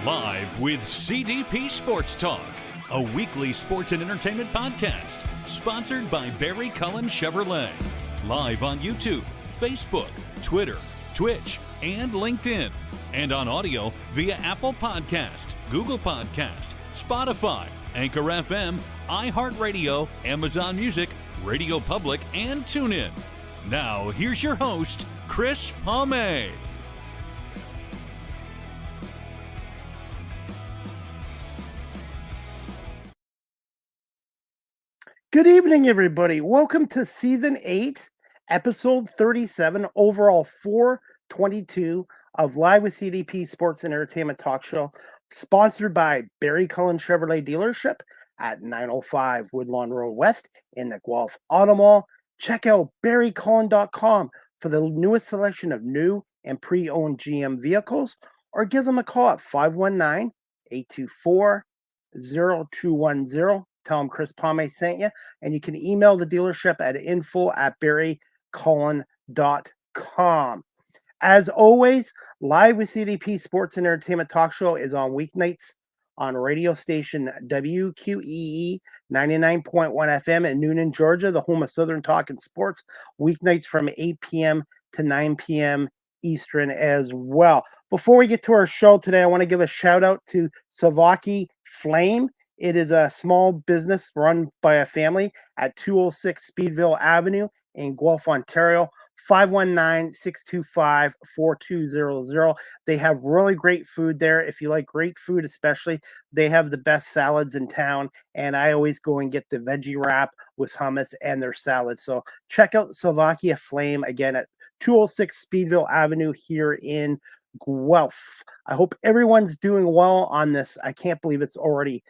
Live with CDP Sports Talk, a weekly sports and entertainment podcast sponsored by Barry Cullen Chevrolet. Live on YouTube, Facebook, Twitter, Twitch, and LinkedIn. And on audio via Apple Podcast, Google Podcast, Spotify, Anchor FM, iHeartRadio, Amazon Music, Radio Public, and TuneIn. Now, here's your host, Chris Palme. Good evening, everybody. Welcome to Season 8, Episode 37, overall 422 of Live with CDP Sports and Entertainment Talk Show, sponsored by Barry Cullen Chevrolet Dealership at 905 Woodlawn Road West in the Guelph Auto Mall. Check out barrycullen.com for the newest selection of new and pre-owned GM vehicles, or give them a call at 519-824-0210. Tell them Chris Palme sent you, and you can email the dealership at info@barrycullen.com. As always, Live with CDP Sports and Entertainment Talk Show is on weeknights on radio station WQEE 99.1 FM in Noonan, Georgia, the home of Southern Talk and Sports, weeknights from 8 p.m. to 9 p.m. Eastern as well. Before we get to our show today, I want to give a shout out to Savaki Flame. It is a small business run by a family at 206 Speedville Avenue in Guelph, Ontario, 519-625-4200. They have really great food there. If you like great food especially, they have the best salads in town, and I always go and get the veggie wrap with hummus and their salad. So check out Slovakia Flame again at 206 Speedville Avenue here in Guelph. I hope everyone's doing well on this. I can't believe it's already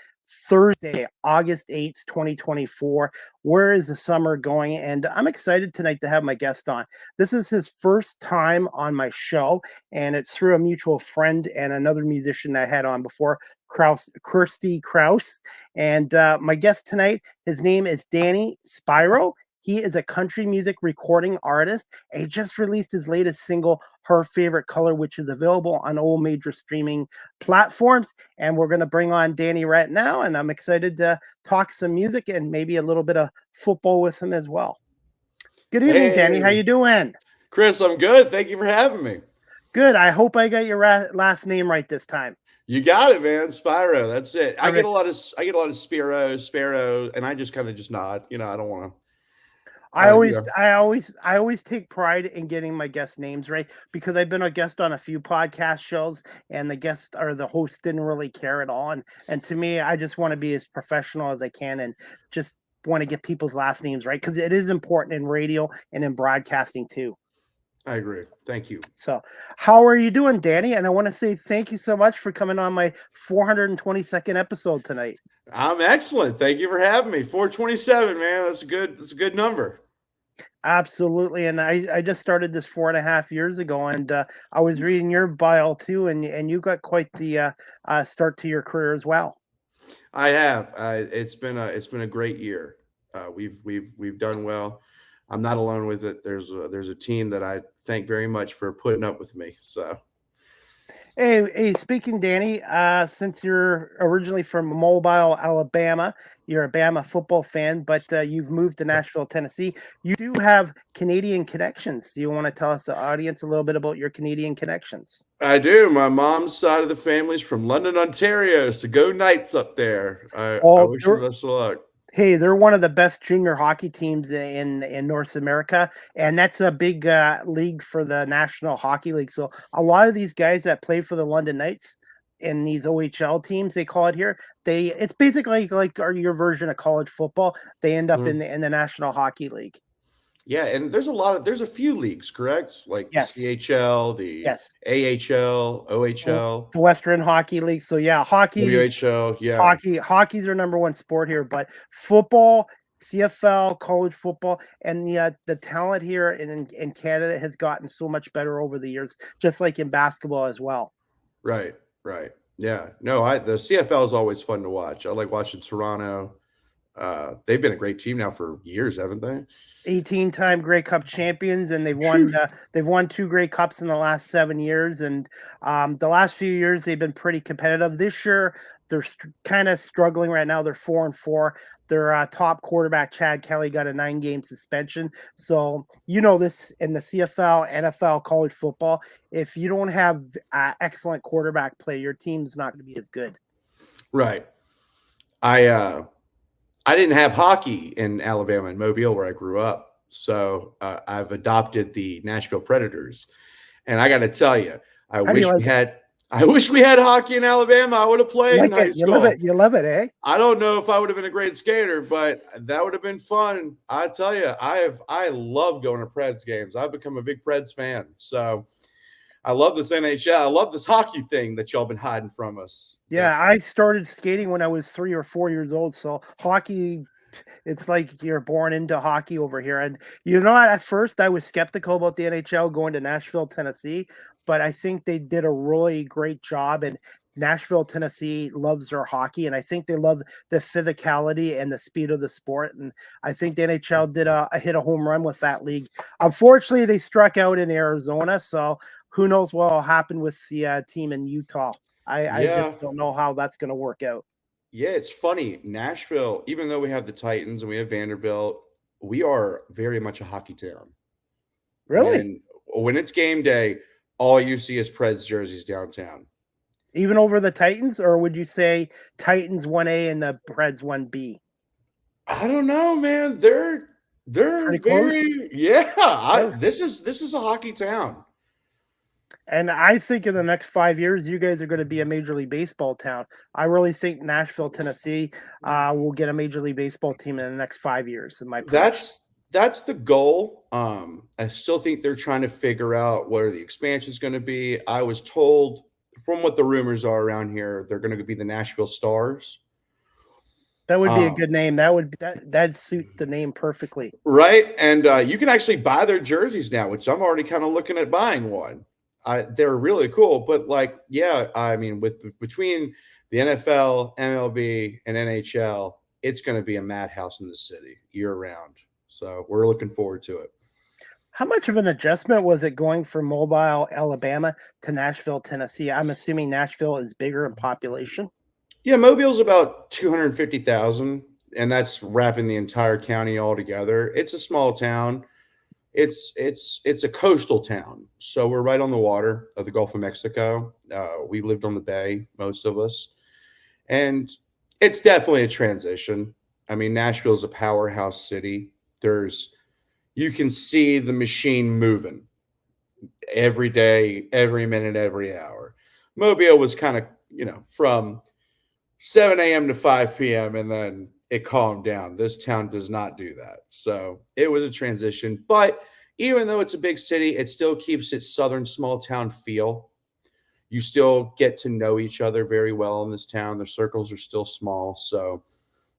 Thursday, August 8th, 2024. Where is the summer going? And I'm excited tonight to have my guest on. This is his first time on my show, and it's through a mutual friend and another musician I had on before, Kirsty Kraus. And my guest tonight, his name is Danny Spiro. He is a country music recording artist, and he just released his latest single, Her Favorite Color, which is available on all major streaming platforms. And we're going to bring on Danny right now, and I'm excited to talk some music and maybe a little bit of football with him as well. Good evening, Danny. How you doing? Chris, I'm good. Thank you for having me. Good. I hope I got your last name right this time. You got it, man. Spiro. That's it. I get a lot of Spiro, and I just kind of just nod. I don't want to. I always take pride in getting my guest names right, because I've been a guest on a few podcast shows and the guest or the host didn't really care at all. And to me, I just want to be as professional as I can and just want to get people's last names right, because it is important in radio and in broadcasting too. I agree. Thank you. So how are you doing, Danny? And I want to say thank you so much for coming on my 422nd episode tonight. I'm excellent. Thank you for having me. 427, man. That's a good number. Absolutely. And I just started this 4.5 years ago, and I was reading your bio too, and you got quite the start to your career as well. I have. It's been a great year. We've done well. I'm not alone with it. There's a team that I thank very much for putting up with me. So. Hey, speaking, Danny, since you're originally from Mobile, Alabama, you're a Bama football fan, but you've moved to Nashville, Tennessee. You do have Canadian connections. Do you want to tell us, the audience, a little bit about your Canadian connections? I do. My mom's side of the family's from London, Ontario, so go Knights up there. I wish you best of luck. Hey, they're one of the best junior hockey teams in North America, and that's a big league for the National Hockey League. So a lot of these guys that play for the London Knights in these OHL teams, they call it here, it's basically like your version of college football. They end up in the National Hockey League. Yeah, and there's a few leagues, correct? Like the CHL, the AHL, OHL, the Western Hockey League. So yeah, hockey's our number one sport here, but football, CFL, college football, and the talent here in Canada has gotten so much better over the years, just like in basketball as well. Right. Yeah. No, the CFL is always fun to watch. I like watching Toronto. They've been a great team now for years, haven't they? 18-time Grey Cup champions, and they've won 2 Grey Cups in the last 7 years. And the last few years they've been pretty competitive. This year they're kind of struggling right now. They're 4-4. Their top quarterback Chad Kelly got a 9-game suspension. So this in the CFL, NFL, college football. If you don't have excellent quarterback play, your team's not going to be as good. Right. I didn't have hockey in Alabama and Mobile where I grew up. So I've adopted the Nashville Predators. And I got to tell you, I wish we had hockey in Alabama. I would have played in high school. You love it, eh? I don't know if I would have been a great skater, but that would have been fun. I tell you, I love going to Preds games. I've become a big Preds fan. So I love this NHL. I love this hockey thing that y'all been hiding from us. Yeah, I started skating when I was 3 or 4 years old. So hockey, it's like you're born into hockey over here. And at first I was skeptical about the NHL going to Nashville, Tennessee, but I think they did a really great job. And Nashville, Tennessee loves their hockey, and I think they love the physicality and the speed of the sport. And I think the NHL did hit a home run with that league. Unfortunately, they struck out in Arizona, so who knows what will happen with the team in Utah. I just don't know how that's going to work out. Yeah, it's funny. Nashville, even though we have the Titans and we have Vanderbilt, we are very much a hockey town. Really? And when it's game day, all you see is Preds jerseys downtown. Even over the Titans, or would you say Titans 1A and the Preds 1B? I don't know, man. They're pretty close. This is a hockey town. And I think in the next 5 years, you guys are going to be a Major League Baseball town. I really think Nashville, Tennessee will get a Major League Baseball team in the next 5 years. That's the goal. I still think they're trying to figure out where the expansion is going to be. I was told from what the rumors are around here, they're going to be the Nashville Stars. That would be a good name. That'd suit the name perfectly. Right. And you can actually buy their jerseys now, which I'm already kind of looking at buying one. They're really cool. But between the NFL, MLB, and NHL, it's going to be a madhouse in the city year round. So we're looking forward to it. How much of an adjustment was it going from Mobile, Alabama to Nashville, Tennessee? I'm assuming Nashville is bigger in population. Yeah, Mobile's about 250,000, and that's wrapping the entire county all together. It's a small town. It's a coastal town, so we're right on the water of the Gulf of Mexico. We lived on the bay, most of us, and it's definitely a transition. I mean, Nashville is a powerhouse city. You can see the machine moving every day, every minute, every hour. Mobile was kind of, from 7 a.m. to 5 p.m. and then it calmed down. This town does not do that. So it was a transition. But even though it's a big city, it still keeps its southern small town feel. You still get to know each other very well in this town. The circles are still small. So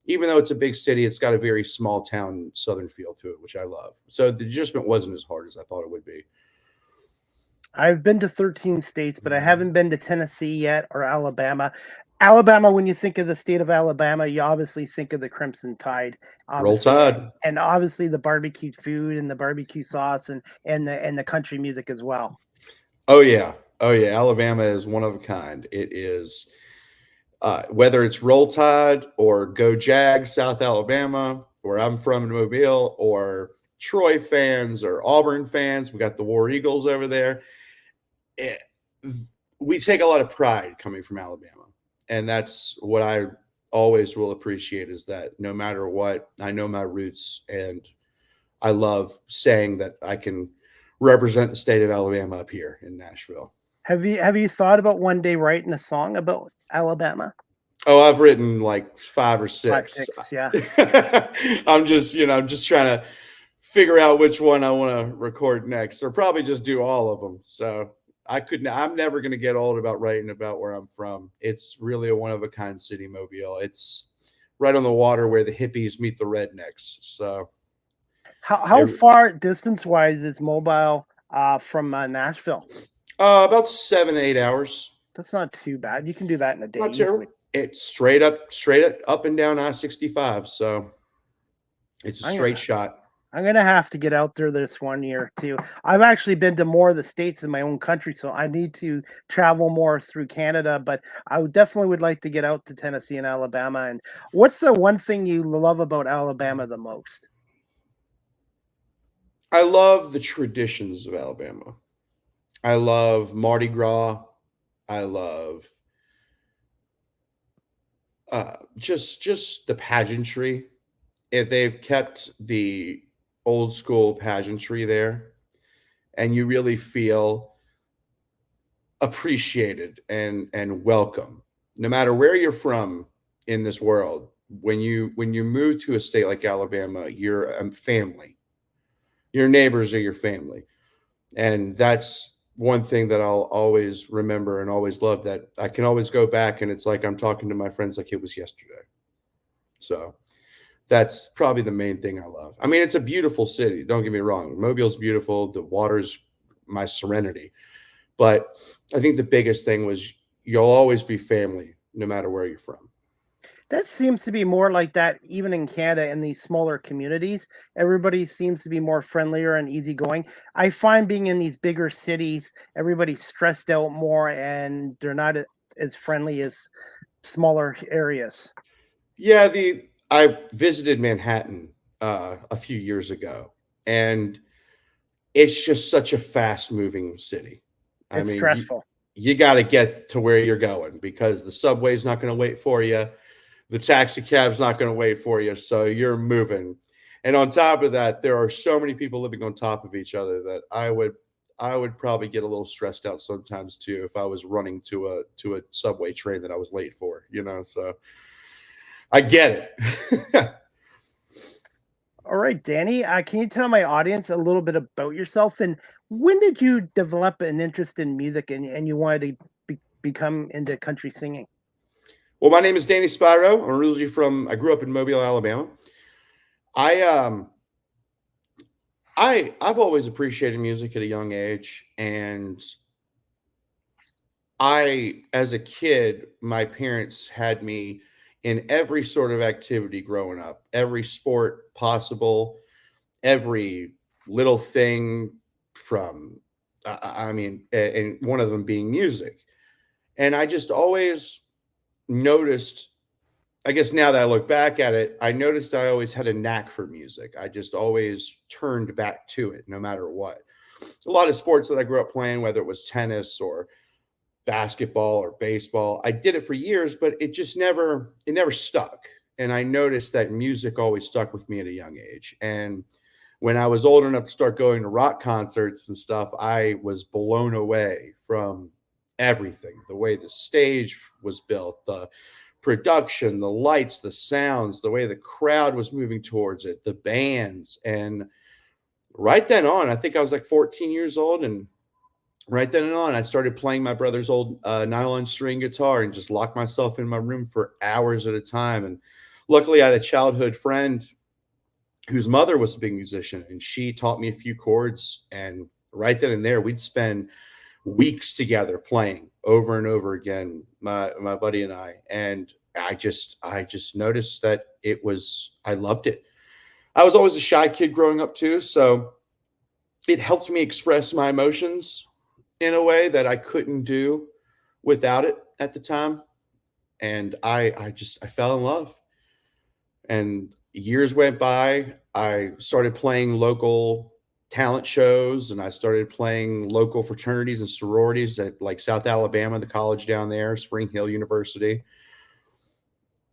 even though it's a big city, it's got a very small town southern feel to it, which I love. So the adjustment wasn't as hard as I thought it would be. I've been to 13 states, but I haven't been to Tennessee yet or Alabama. Alabama, when you think of the state of Alabama, you obviously think of the Crimson Tide. Roll Tide. And obviously the barbecue food and the barbecue sauce and the country music as well. Oh, yeah. Alabama is one of a kind. It is, whether it's Roll Tide or Go Jags, South Alabama, where I'm from in Mobile, or Troy fans or Auburn fans. We got the War Eagles over there. We take a lot of pride coming from Alabama. And that's what I always will appreciate, is that no matter what, I know my roots, and I love saying that I can represent the state of Alabama up here in Nashville. Have you thought about one day writing a song about Alabama? Oh, I've written like 5 or 6. 5, 6, yeah. I'm just trying to figure out which one I want to record next, or probably just do all of them. So I'm never going to get old about writing about where I'm from. It's really a one-of-a-kind city, Mobile. It's right on the water where the hippies meet the rednecks. So how far distance-wise is Mobile from Nashville? About 7 to 8 hours. That's not too bad. You can do that in a day. Not terrible. It's straight up and down I-65. So It's a I'm straight gonna, shot. I'm gonna have to get out there this one year too. I've actually been to more of the states in my own country, so I need to travel more through Canada. But I definitely would like to get out to Tennessee and Alabama. And what's the one thing you love about Alabama the most? I love the traditions of Alabama. I love Mardi Gras. I love just the pageantry. If they've kept the old school pageantry there, and you really feel appreciated and welcome, no matter where you're from in this world. When you move to a state like Alabama, you're a family. Your neighbors are your family, and that's one thing that I'll always remember and always love. That I can always go back, and it's like I'm talking to my friends like it was yesterday. So that's probably the main thing I love. I mean, it's a beautiful city. Don't get me wrong. Mobile's beautiful. The water's my serenity. But I think the biggest thing was you'll always be family no matter where you're from. That seems to be more like that even in Canada in these smaller communities. Everybody seems to be more friendlier and easygoing. I find being in these bigger cities, everybody's stressed out more and they're not as friendly as smaller areas. Yeah, the I visited Manhattan a few years ago, and it's just such a fast moving city. I It's mean, stressful. you got to get to where you're going because the subway's not going to wait for you. The taxi cab's not going to wait for you. So you're moving. And on top of that, there are so many people living on top of each other that I would probably get a little stressed out sometimes too if I was running to a subway train that I was late for, so I get it. All right, Danny, can you tell my audience a little bit about yourself and when did you develop an interest in music and you wanted to become into country singing? Well, my name is Danny Spiro. I grew up in Mobile, Alabama. I I've always appreciated music at a young age, and as a kid, my parents had me in every sort of activity growing up, every sport possible, every little thing from, I mean, and one of them being music. And I just always noticed, I guess now that I look back at it, I noticed I always had a knack for music. I just always turned back to it no matter what. A lot of sports that I grew up playing, whether it was tennis or basketball or baseball. I did it for years, but it never stuck. And I noticed that music always stuck with me at a young age. And when I was old enough to start going to rock concerts and stuff, I was blown away from everything. The way the stage was built, the production, the lights, the sounds, the way the crowd was moving towards it, the bands. And right then on, I think I was like 14 years old, and right then and on, I started playing my brother's old nylon string guitar and just locked myself in my room for hours at a time. And luckily, I had a childhood friend whose mother was a big musician, and she taught me a few chords. And right then and there, we'd spend weeks together playing over and over again, my buddy and I. And I just noticed that I loved it. I was always a shy kid growing up too, so it helped me express my emotions in a way that I couldn't do without it at the time. And I fell in love. And years went by. I started playing local talent shows, and I started playing local fraternities and sororities at like South Alabama, the college down there, Spring Hill University.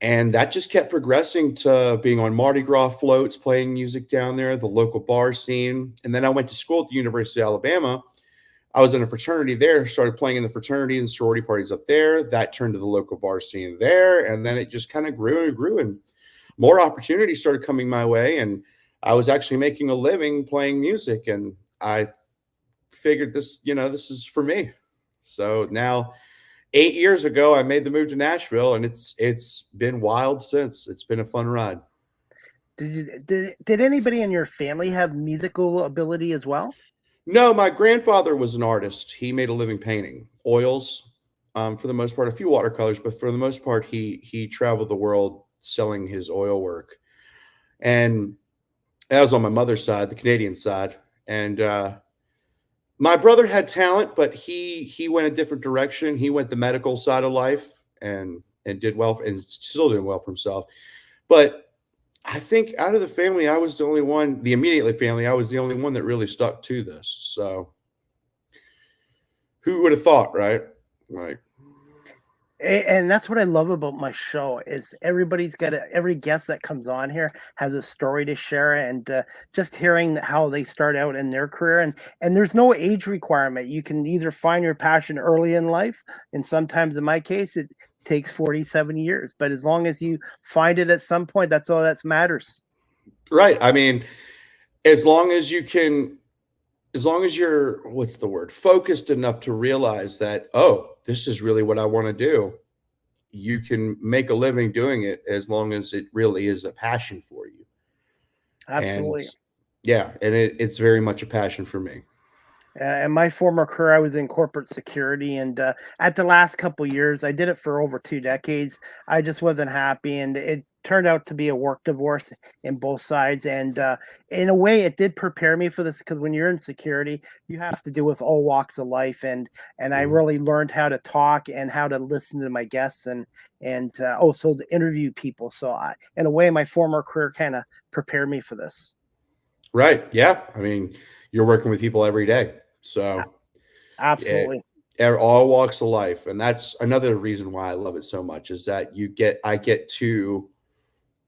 And that just kept progressing to being on Mardi Gras floats, playing music down there, the local bar scene. And then I went to school at the University of Alabama. I was in a fraternity there, started playing in the fraternity and sorority parties up there. That turned to the local bar scene there. And then it just kind of grew and grew, and more opportunities started coming my way. And I was actually making a living playing music. And I figured this is for me. So now 8 years ago, I made the move to Nashville, and it's been wild since. It's been a fun ride. Did anybody in your family have musical ability as well? No, my grandfather was an artist. He made a living painting oils, for the most part, a few watercolors, but for the most part, he traveled the world selling his oil work. And That was on my mother's side, the Canadian side. And my brother had talent, but he went a different direction. He went the medical side of life and did well and still doing well for himself. But I think out of the family, I was the only one, the immediately family, I was the only one that really stuck to this. So who would have thought, right? Like, And that's what I love about my show is every guest that comes on here has a story to share, and just hearing how they start out in their career, and there's no age requirement. You can either find your passion early in life, and sometimes in my case it takes 47 years, but as long as you find it at some point, that's all that matters. right. I mean, as long as you can, as long as you're, what's the word, focused enough to realize that, oh, this is really what I want to do, you can make a living doing it as long as it really is a passion for you. And Absolutely. yeah, and it's very much a passion for me. In my former career, I was in corporate security, and at the last couple years, I did it for over 2 decades. I just wasn't happy, and it turned out to be a work divorce in both sides. And in a way, it did prepare me for this because when you're in security, you have to deal with all walks of life, and I Mhm. really learned how to talk and how to listen to my guests and also to interview people. So, in a way, my former career kind of prepared me for this. Right. Yeah. I mean, you're working with people every day. So Absolutely. all walks of life. And that's another reason why I love it so much is that I get to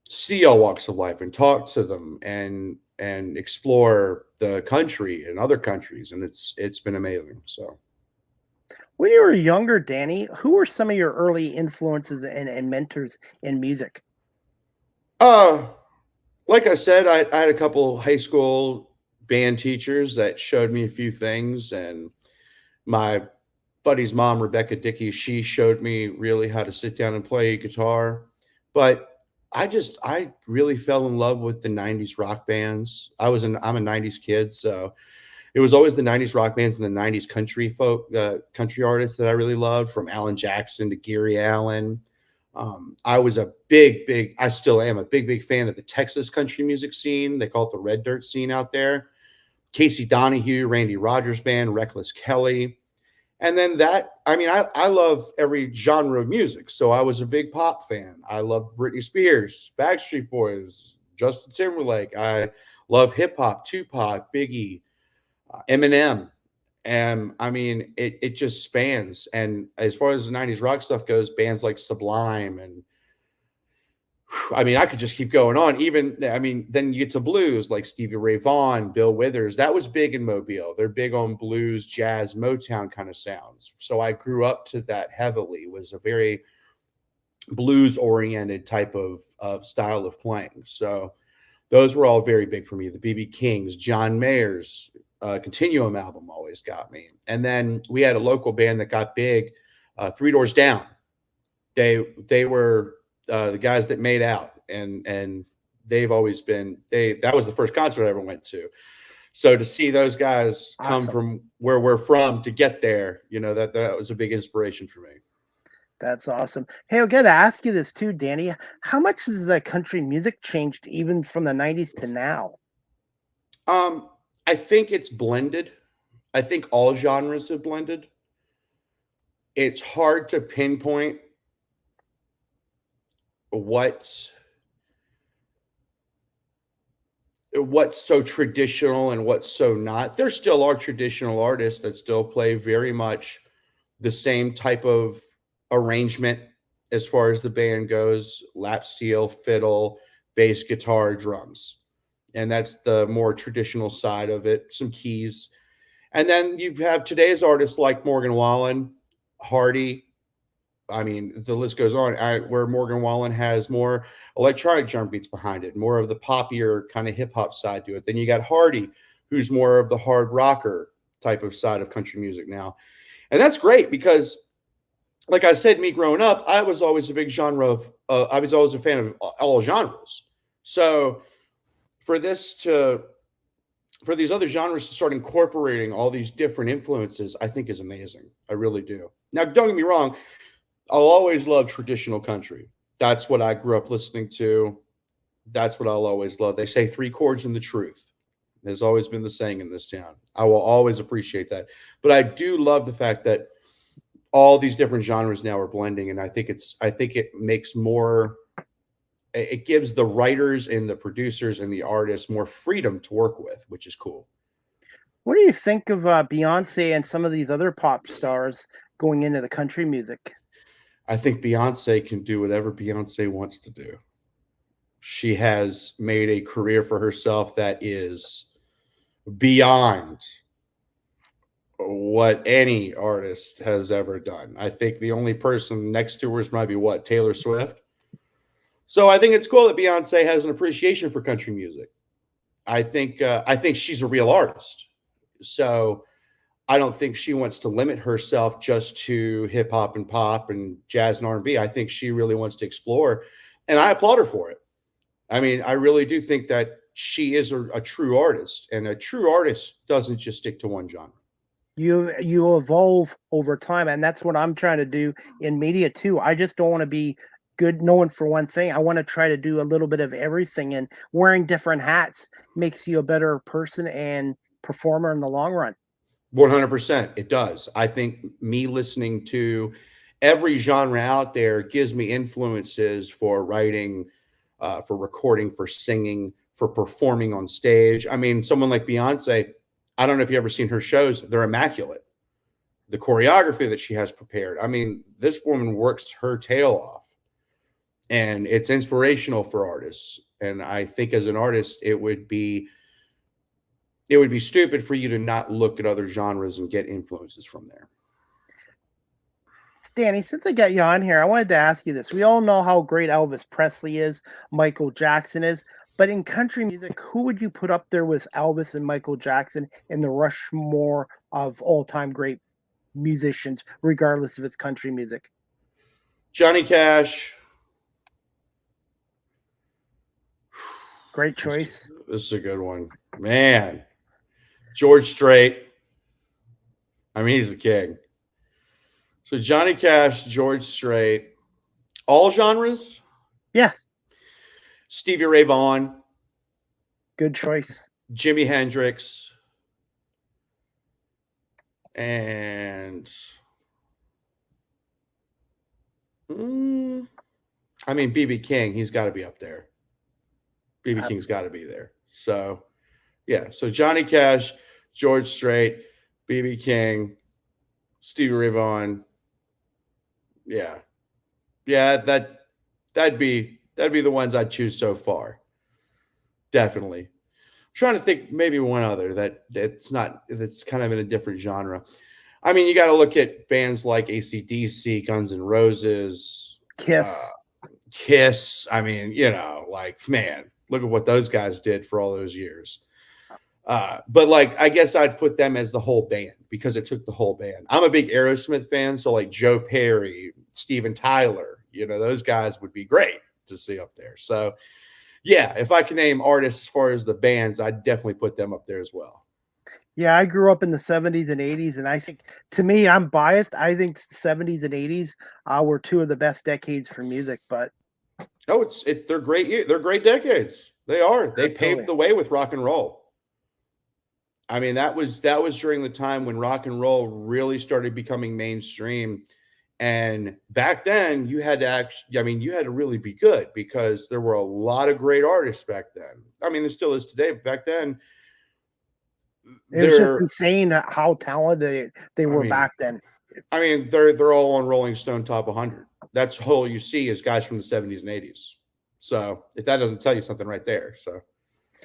see all walks of life and talk to them and explore the country and other countries. And it's been amazing. So When you were younger, Danny, who were some of your early influences and mentors in music? uh like I said, I had a couple high school band teachers that showed me a few things, and my buddy's mom, Rebecca Dickey, she showed me really how to sit down and play guitar. But I really fell in love with the 90s rock bands. I'm a 90s kid, so it was always the 90s rock bands and the 90s country artists that I really loved, from Alan Jackson to Gary Allen. I was a I still am a big fan of the Texas country music scene. They call it the red dirt scene out there. Casey Donahue, Randy Rogers Band, Reckless Kelly. And then I love every genre of music. So I was a big pop fan. I love Britney Spears, Backstreet Boys, Justin Timberlake. I love hip hop, Tupac, Biggie, Eminem. And I mean, it just spans. And as far as the 90s rock stuff goes, bands like Sublime and I mean, I could just keep going on. Even, I mean, then you get to blues like Stevie Ray Vaughan, Bill Withers. That was big in Mobile. They're big on blues, jazz, Motown kind of sounds. So I grew up to that heavily. It was a very blues oriented type of style of playing. So those were all very big for me. The BB Kings, John Mayer's Continuum album always got me. And then we had a local band that got big, Three Doors Down. They were the guys that made out, and they've always been that was the first concert I ever went to. So to see those guys come Awesome. from where we're from to get there, that was a big inspiration for me. That's awesome. Hey, I got to ask you this too, Danny. How much has the country music changed even from the 90s to now? I think it's blended. I think all genres have blended. It's hard to pinpoint what's what's so traditional and what's so not. There still are traditional artists that still play very much the same type of arrangement as far as the band goes: lap steel, fiddle, bass, guitar, drums. And that's the more traditional side of it, some keys. And then you have today's artists like Morgan Wallen, Hardy. I mean, the list goes on. Where Morgan Wallen has more electronic drum beats behind it, more of the poppier kind of hip hop side to it. Then you got Hardy, who's more of the hard rocker type of side of country music now. And that's great because, like I said, me growing up, I was always a big genre of, I was always a fan of all genres. So for this to, for these other genres to start incorporating all these different influences, I think is amazing. I really do. Now, don't get me wrong. I'll always love traditional country. That's what I grew up listening to. That's what I'll always love. They say 3 chords and the truth. Has always been the saying in this town. I will always appreciate that. But I do love the fact that all these different genres now are blending, and I think it makes more. It gives the writers and the producers and the artists more freedom to work with, which is cool. What do you think of Beyonce and some of these other pop stars going into the country music? I think Beyonce can do whatever Beyonce wants to do. She has made a career for herself that is beyond what any artist has ever done. I think the only person next to her might be what, Taylor Swift. So I think it's cool that Beyonce has an appreciation for country music. I think she's a real artist. So I don't think she wants to limit herself just to hip hop and pop and jazz and R&B. I think she really wants to explore, and I applaud her for it. I mean, I really do think that she is a true artist, and a true artist doesn't just stick to one genre. You evolve over time, and that's what I'm trying to do in media too. I just don't want to be good known for one thing. I want to try to do a little bit of everything, and wearing different hats makes you a better person and performer in the long run. 100%. It does. I think me listening to every genre out there gives me influences for writing, for recording, for singing, for performing on stage. I mean, someone like Beyonce, I don't know if you've ever seen her shows. They're immaculate. The choreography that she has prepared. I mean, this woman works her tail off, and it's inspirational for artists. And I think as an artist, it would be stupid for you to not look at other genres and get influences from there. Danny, since I got you on here, I wanted to ask you this. We all know how great Elvis Presley is, Michael Jackson is, but in country music, who would you put up there with Elvis and Michael Jackson in the Rushmore of all-time great musicians, regardless if it's country music? Johnny Cash. Great choice. This is a good one. Man. George Strait. I mean, he's the king. So Johnny Cash, George Strait, all genres? Yes. Stevie Ray Vaughan. Good choice. Jimi Hendrix. And I mean, B.B. King, he's got to be up there. B.B. King's got to be there. So, yeah. So Johnny Cash, George Strait, B.B. King, Stevie Ray Vaughan. Yeah. That'd be the ones I'd choose so far. Definitely. I'm trying to think maybe one other that's kind of in a different genre. I mean, you got to look at bands like AC/DC, Guns N' Roses, Kiss. I mean, man, look at what those guys did for all those years. But I guess I'd put them as the whole band because it took the whole band. I'm a big Aerosmith fan, so Joe Perry, Steven Tyler, those guys would be great to see up there. So, yeah, if I can name artists as far as the bands, I'd definitely put them up there as well. Yeah, I grew up in the 70s and 80s, and I think, to me, I'm biased. I think 70s and 80s were two of the best decades for music. But they're great. They're great decades. They are. They Absolutely. paved the way with rock and roll. I mean, that was during the time when rock and roll really started becoming mainstream. And back then, you had to really be good because there were a lot of great artists back then. I mean, there still is today, but back then, it was just insane how talented they were back then. I mean, they're all on Rolling Stone Top 100. That's all you see is guys from the 70s and 80s. So if that doesn't tell you something right there, so.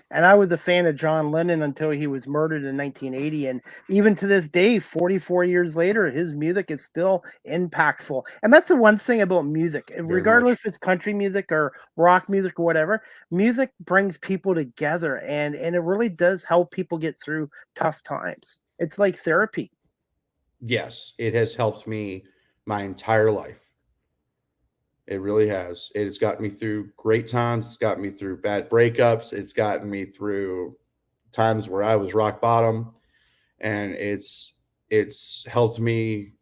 And I was a fan of John Lennon until he was murdered in 1980. And even to this day, 44 years later, his music is still impactful. And that's the one thing about music, regardless if it's country music or rock music or whatever, music brings people together and it really does help people get through tough times. It's like therapy. Yes, it has helped me my entire life. It really has. It has gotten me through great times. It's gotten me through bad breakups. It's gotten me through times where I was rock bottom. And it's helped me,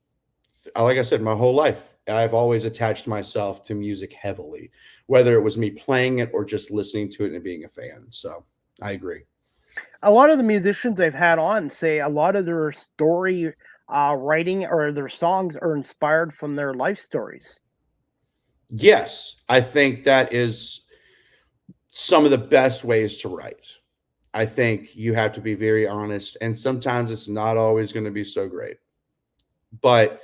like I said, my whole life. I've always attached myself to music heavily, whether it was me playing it or just listening to it and being a fan. So I agree. A lot of the musicians I've had on say a lot of their story writing or their songs are inspired from their life stories. Yes, I think that is some of the best ways to write. I think you have to be very honest, and sometimes it's not always going to be so great. But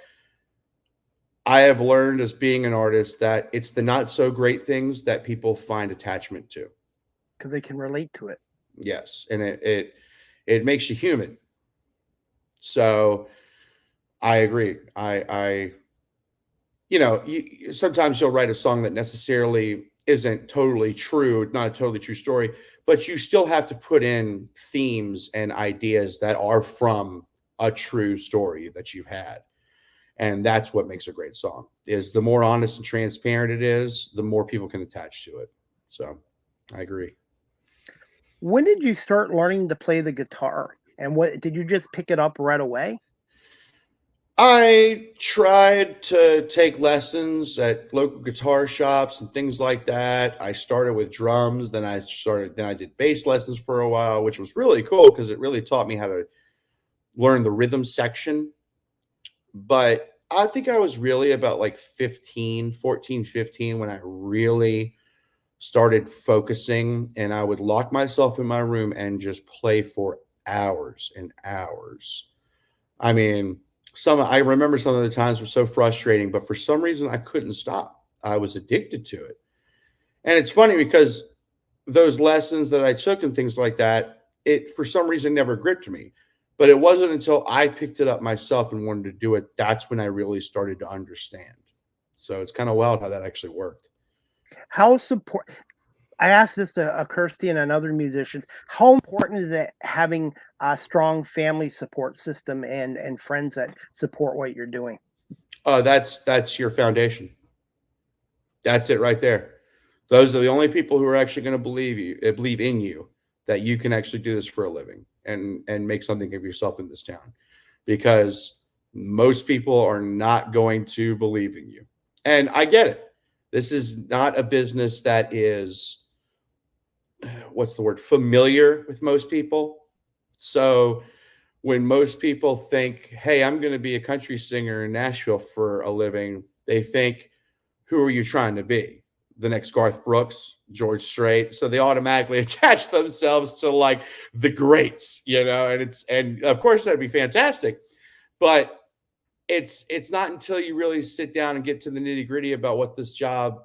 I have learned as being an artist that it's the not so great things that people find attachment to. Because they can relate to it. Yes, and it makes you human. So I agree. I sometimes you'll write a song that necessarily isn't totally true, not a totally true story, but you still have to put in themes and ideas that are from a true story that you've had. And that's what makes a great song. Is the more honest and transparent it is, the more people can attach to it. So I agree. When did you start learning to play the guitar? And what did you just pick it up right away? I tried to take lessons at local guitar shops and things like that. I started with drums, then I did bass lessons for a while, which was really cool because it really taught me how to learn the rhythm section. But I think I was really about like 14, 15 when I really started focusing, and I would lock myself in my room and just play for hours and hours. I mean, I remember some of the times were so frustrating, but for some reason I couldn't stop. I was addicted to it. And it's funny because those lessons that I took and things like that, it for some reason never gripped me. But it wasn't until I picked it up myself and wanted to do it, that's when I really started to understand. So it's kind of wild how that actually worked. How support I asked this to Kirsty and other musicians. How important is it having a strong family support system and friends that support what you're doing? That's your foundation. That's it right there. Those are the only people who are actually going to believe in you that you can actually do this for a living and make something of yourself in this town. Because most people are not going to believe in you. And I get it. This is not a business that is, what's the word, familiar with most people. So when most people think, hey, I'm going to be a country singer in Nashville for a living, they think, who are you trying to be? The next Garth Brooks, George Strait. So they automatically attach themselves to like the greats, and of course that'd be fantastic. But it's not until you really sit down and get to the nitty-gritty about what this job,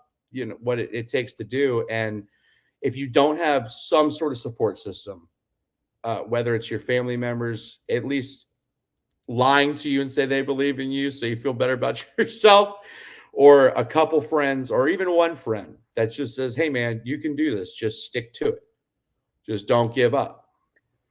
what it takes to do. And if you don't have some sort of support system, whether it's your family members, at least lying to you and say they believe in you so you feel better about yourself, or a couple friends, or even one friend that just says, hey man, you can do this. Just stick to it. Just don't give up.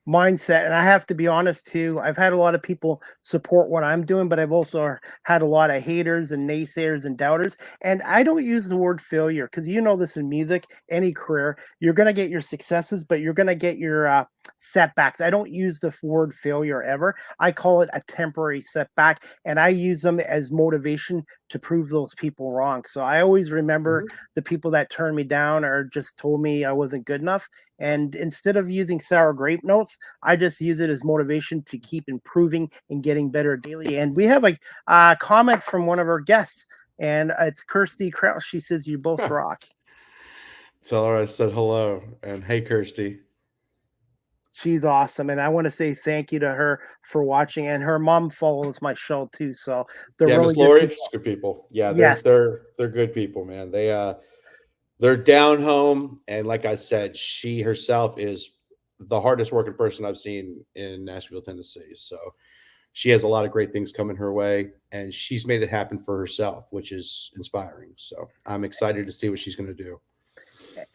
Mindset. And I have to be honest too, I've had a lot of people support what I'm doing, but I've also had a lot of haters and naysayers and doubters. And I don't use the word failure because this in music, any career, you're going to get your successes, but you're going to get your setbacks. I don't use the word failure ever. I call it a temporary setback, and I use them as motivation to prove those people wrong. So I always remember the people that turned me down or just told me I wasn't good enough. And instead of using sour grape notes, I just use it as motivation to keep improving and getting better daily. And we have a comment from one of our guests, and it's Kirsty Kraus. She says, you both rock. Tell her I said hello. And hey, Kirsty. She's awesome. And I want to say thank you to her for watching. And her mom follows my show too. So they're really good people. Yeah, yes. they're good people, man. They're down home. And like I said, she herself is the hardest working person I've seen in Nashville, Tennessee. So she has a lot of great things coming her way, and she's made it happen for herself, which is inspiring. So I'm excited to see what she's going to do.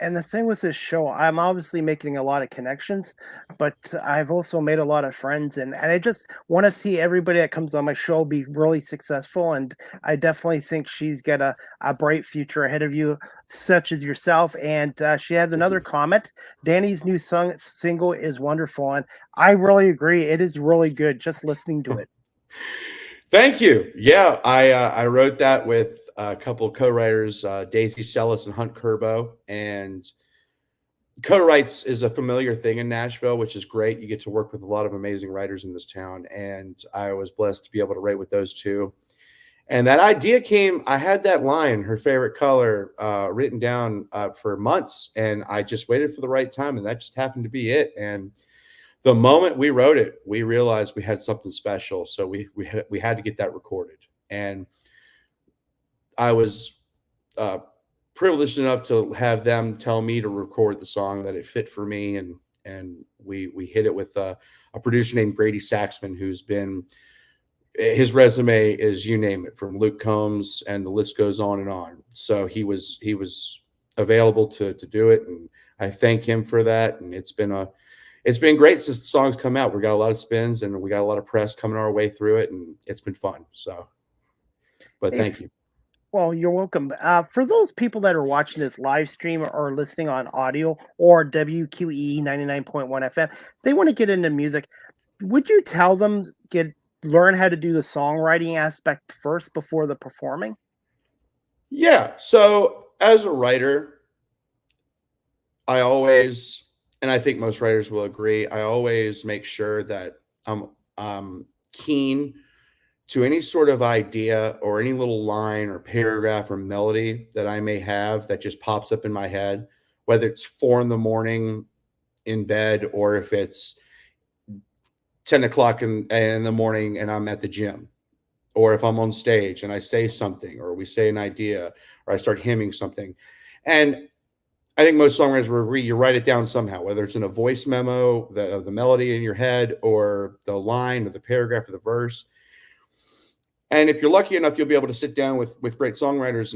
And the thing with this show, I'm obviously making a lot of connections, but I've also made a lot of friends, and I just want to see everybody that comes on my show be really successful. And I definitely think she's got a bright future ahead of you, such as yourself. And she has another comment. Danny's new single is wonderful, and I really agree. It is really good just listening to it. Thank you. Yeah, I wrote that with a couple of co-writers, Daisy Sellis and Hunt Kerbo, and co-writes is a familiar thing in Nashville, which is great. You get to work with a lot of amazing writers in this town, and I was blessed to be able to write with those two. And that idea came. I had that line, her favorite color, written down for months, and I just waited for the right time, and that just happened to be it. And the moment we wrote it, we realized we had something special. So we had to get that recorded. And I was privileged enough to have them tell me to record the song, that it fit for me. And we hit it with a producer named Grady Saxman, who's been, his resume is, you name it, from Luke Combs, and the list goes on and on. So he was available to do it. And I thank him for that. And it's been great since the song's come out. We got a lot of spins and we got a lot of press coming our way through it, and it's been fun. So, but thank you. Well, you're welcome. For those people that are watching this live stream or listening on audio or WQE 99.1 FM, they want to get into music. Would you tell them learn how to do the songwriting aspect first before the performing? Yeah. So as a writer, I always, and I think most writers will agree, I always make sure that I'm keen to any sort of idea or any little line or paragraph or melody that I may have that just pops up in my head, whether it's 4 a.m. in bed, or if it's 10 o'clock in the morning and I'm at the gym, or if I'm on stage and I say something, or we say an idea, or I start hemming something. And I think most songwriters will agree, you write it down somehow, whether it's in a voice memo of the melody in your head, or the line or the paragraph or the verse. And if you're lucky enough, you'll be able to sit down with great songwriters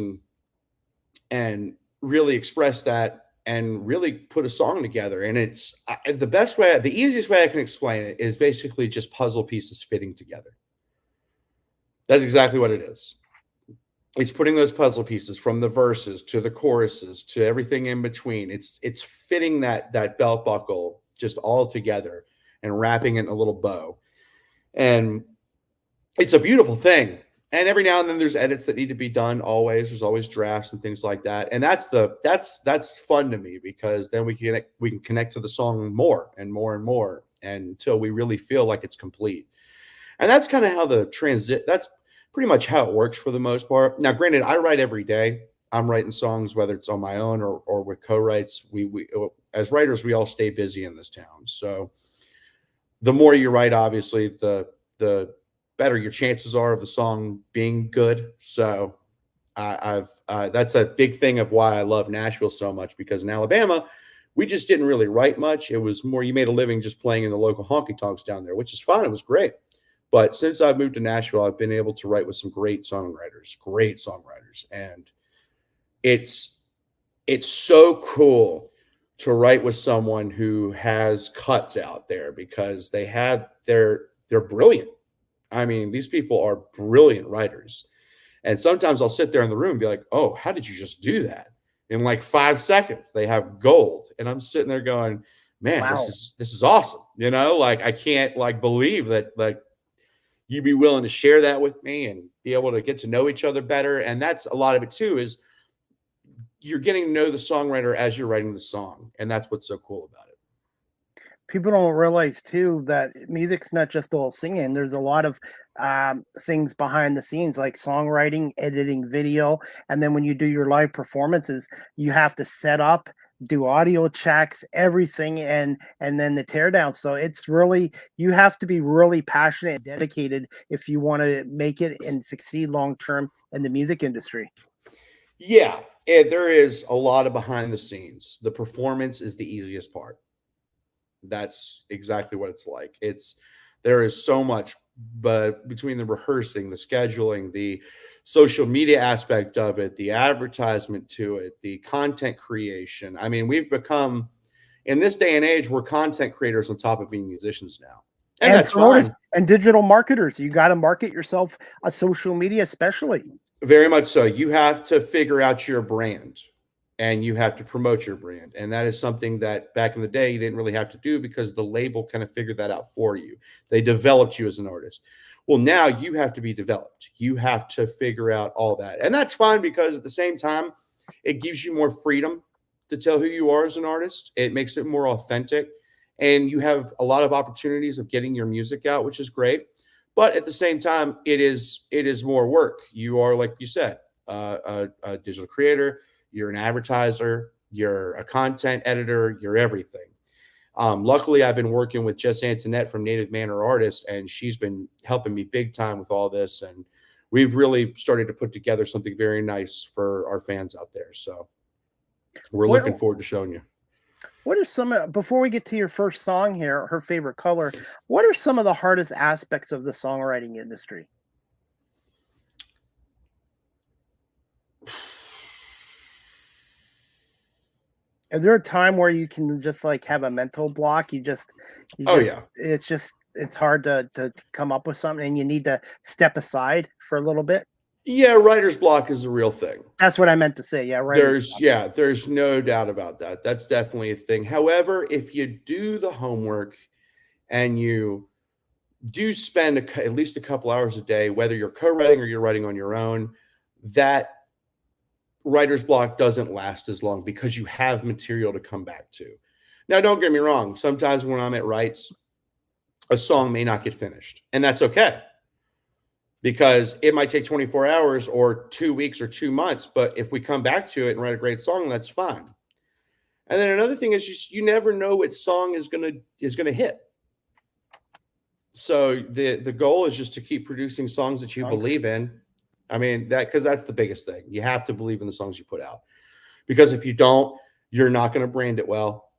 and really express that and really put a song together. And it's the best way, the easiest way I can explain it is basically just puzzle pieces fitting together. That's exactly what it is. It's putting those puzzle pieces from the verses to the choruses to everything in between. It's fitting that belt buckle just all together and wrapping it in a little bow. And it's a beautiful thing. And every now and then there's edits that need to be done. There's always drafts and things like that. And that's fun to me, because then we can connect to the song more and more and more, until we really feel like it's complete. And that's kind of how that's pretty much how it works for the most part. Now, granted, I write every day. I'm writing songs, whether it's on my own or with co-writes. We as writers, we all stay busy in this town. So the more you write, obviously, the better your chances are of the song being good. So that's a big thing of why I love Nashville so much, because in Alabama, we just didn't really write much. It was more, you made a living just playing in the local honky tonks down there, which is fine. It was great. But since I've moved to Nashville, I've been able to write with some great songwriters. And it's so cool to write with someone who has cuts out there, because they're brilliant. I mean, these people are brilliant writers. And sometimes I'll sit there in the room and be like, oh, how did you just do that? In like 5 seconds, they have gold. And I'm sitting there going, man, wow, this is awesome. Like, I can't believe that, like, you'd be willing to share that with me and be able to get to know each other better. And that's a lot of it too, is you're getting to know the songwriter as you're writing the song. And that's what's so cool about it. People don't realize too that music's not just all singing. There's a lot of things behind the scenes, like songwriting, editing video, and then when you do your live performances, you have to set up, do audio checks, everything, and then the teardown. So it's really, you have to be really passionate and dedicated if you want to make it and succeed long term in the music industry. Yeah, there is a lot of behind the scenes. The performance is the easiest part. That's exactly what it's like. There is so much, but between the rehearsing, the scheduling, the social media aspect of it, the advertisement to it, the content creation. I mean, we've become, in this day and age, we're content creators on top of being musicians now. And that's fine. And digital marketers. You got to market yourself on social media, especially. Very much so. You have to figure out your brand. And you have to promote your brand. And that is something that back in the day, you didn't really have to do, because the label kind of figured that out for you. They developed you as an artist. Well, now you have to be developed. You have to figure out all that. And that's fine because at the same time, it gives you more freedom to tell who you are as an artist. It makes it more authentic. And you have a lot of opportunities of getting your music out, which is great. But at the same time, it is more work. You are, like you said, a digital creator, you're an advertiser, you're a content editor, you're everything. Luckily, I've been working with Jess Antoinette from Native Manor Artists, and she's been helping me big time with all this. And we've really started to put together something very nice for our fans out there. So we're looking forward to showing you. What are some, before we get to your first song here, Her Favorite Color, what are some of the hardest aspects of the songwriting industry? Is there a time where you can just like have a mental block? Yeah. It's hard to come up with something and you need to step aside for a little bit. Yeah, writer's block is a real thing. That's what I meant to say. Yeah, there's no doubt about that. That's definitely a thing. However, if you do the homework and you do spend at least a couple hours a day, whether you're co-writing or you're writing on your own, that writer's block doesn't last as long because you have material to come back to. Now, don't get me wrong. Sometimes when I'm at writes, a song may not get finished, and that's okay. Because it might take 24 hours or 2 weeks or 2 months. But if we come back to it and write a great song, that's fine. And then another thing is you never know what song is gonna hit. So the goal is just to keep producing songs that you believe in. I mean, because that's the biggest thing. You have to believe in the songs you put out. Because if you don't, you're not going to brand it well.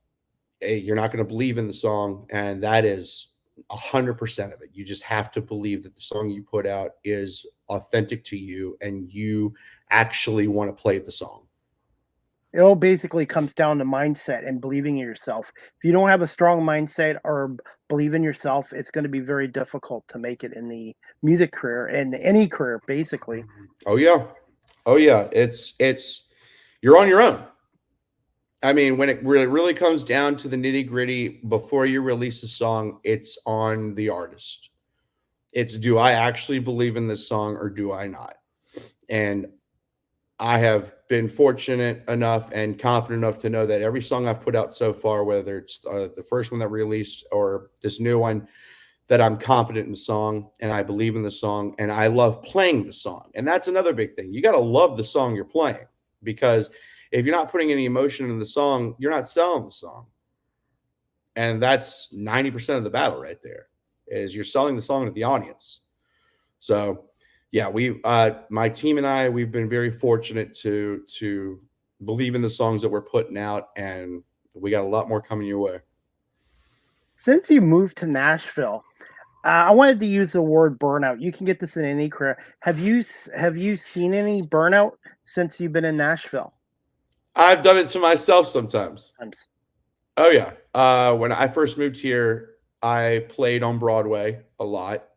You're not going to believe in the song. And that is 100% of it. You just have to believe that the song you put out is authentic to you and you actually want to play the song. It all basically comes down to mindset and believing in yourself. If you don't have a strong mindset or believe in yourself, it's going to be very difficult to make it in the music career and any career, basically. Oh yeah. It's you're on your own. I mean, when it really comes down to the nitty gritty, before you release a song, it's on the artist. It's, do I actually believe in this song or do I not? And I have been fortunate enough and confident enough to know that every song I've put out so far, whether it's the first one that released or this new one, that I'm confident in the song and I believe in the song and I love playing the song. And that's another big thing. You got to love the song you're playing, because if you're not putting any emotion in the song, you're not selling the song. And that's 90% of the battle right there, is you're selling the song to the audience. So yeah, my team and I, we've been very fortunate to believe in the songs that we're putting out, and we got a lot more coming your way. Since you moved to Nashville, I wanted to use the word burnout. You can get this in any career. Have you seen any burnout since you've been in Nashville? I've done it to myself sometimes. Oh yeah. When I first moved here, I played on Broadway a lot.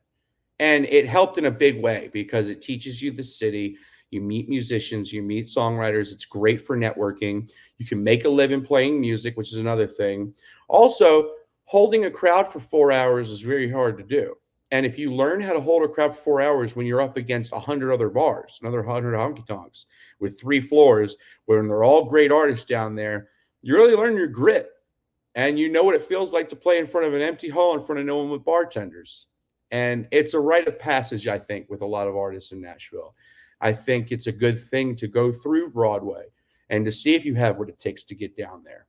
And it helped in a big way because it teaches you the city. You meet musicians, you meet songwriters. It's great for networking. You can make a living playing music, which is another thing. Also, holding a crowd for 4 hours is very hard to do. And if you learn how to hold a crowd for 4 hours when you're up against 100 other bars, another 100 honky-tonks with 3 floors, when they're all great artists down there, you really learn your grit. And you know what it feels like to play in front of an empty hall in front of no one but bartenders. And it's a rite of passage, I think, with a lot of artists in Nashville. I think it's a good thing to go through Broadway and to see if you have what it takes to get down there.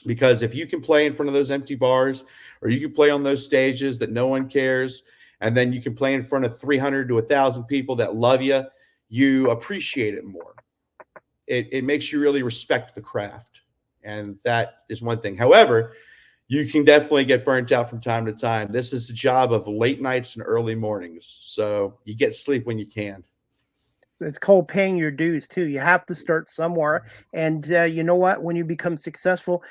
Because if you can play in front of those empty bars, or you can play on those stages that no one cares, and then you can play in front of 300 to 1,000 people that love you, you appreciate it more. It makes you really respect the craft. And that is one thing. However, you can definitely get burnt out from time to time. This is the job of late nights and early mornings. So you get sleep when you can. It's called paying your dues too. You have to start somewhere. And you know what? When you become successful,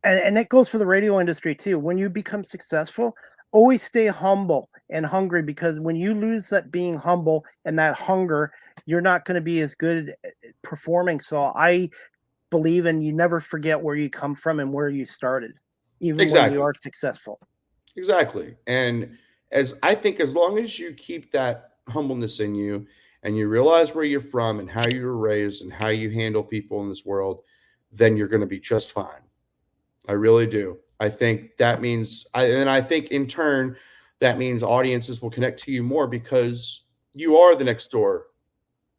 and that goes for the radio industry too. When you become successful, always stay humble and hungry, because when you lose that being humble and that hunger, you're not going to be as good at performing. So I believe in, you never forget where you come from and where you started, even when you are successful. Exactly. And as I think as long as you keep that humbleness in you and you realize where you're from and how you were raised and how you handle people in this world, then you're going to be just fine. I really do. I think that means, and I think in turn, that means audiences will connect to you more because you are the next door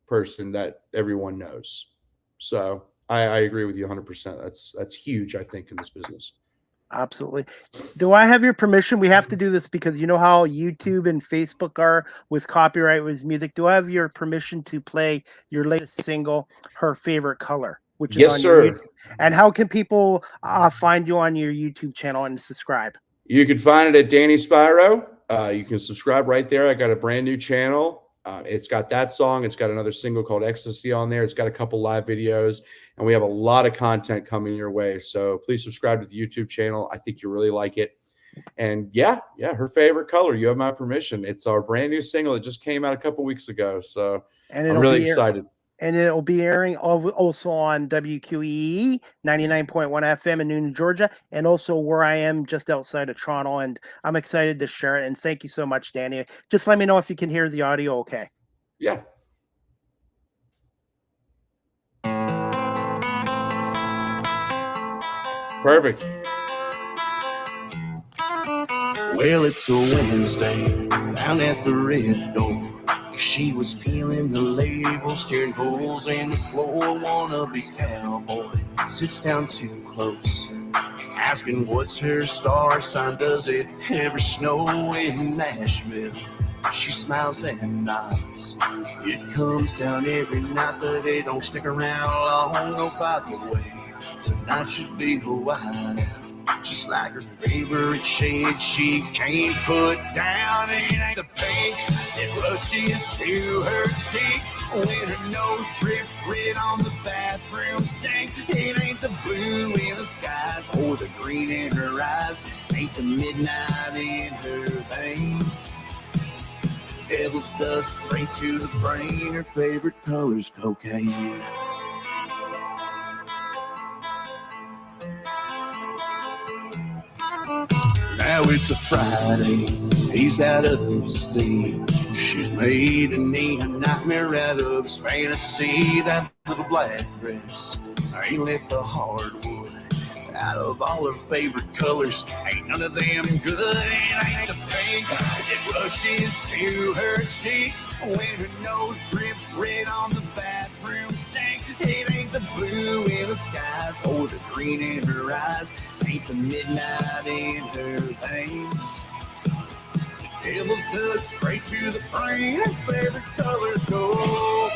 person that everyone knows. So I agree with you 100%. That's huge, I think, in this business. Absolutely. Do I have your permission? We have to do this because you know how YouTube and Facebook are with copyright with music. Do I have your permission to play your latest single, Her Favorite Color, which is Yes, on your sir. YouTube? And how can people find you on your YouTube channel and subscribe? You can find it at Danny Spiro. You can subscribe right there. I got a brand new channel. It's got that song. It's got another single called Ecstasy on there. It's got a couple live videos, and we have a lot of content coming your way. So please subscribe to the YouTube channel. I think you'll really like it. And yeah, Her Favorite Color. You have my permission. It's our brand new single that just came out a couple weeks ago. So And I'm really excited. And it'll be airing also on WQEE 99.1 FM in Newnan, Georgia, and also where I am just outside of Toronto. And I'm excited to share it. And thank you so much, Danny. Just let me know if you can hear the audio okay. Yeah. Perfect. Well, it's a Wednesday down at the Red Door. She was peeling the labels, tearing holes in the floor. Wannabe cowboy sits down too close, asking what's her star sign. Does it ever snow in Nashville? She smiles and nods. It comes down every night, but it don't stick around long. Oh, by the way, tonight should be a whiteout. Just like her favorite shade, she can't put down. It ain't the pink that rushes to her cheeks when her nose drips red on the bathroom sink. It ain't the blue in the skies or the green in her eyes. Ain't the midnight in her veins. Devil's dust straight to the brain. Her favorite color's cocaine. Now it's a Friday, he's out of steam. She's made a nightmare out of his fantasy. That little black dress ain't left the hardwood. Out of all her favorite colors, ain't none of them good. It ain't the pink that rushes to her cheeks when her nose drips red on the bathroom sink. It ain't the blue in the skies or the green in her eyes. Ain't the midnight in her veins. The devil's dust straight to the brain. Her favorite color's cocaine.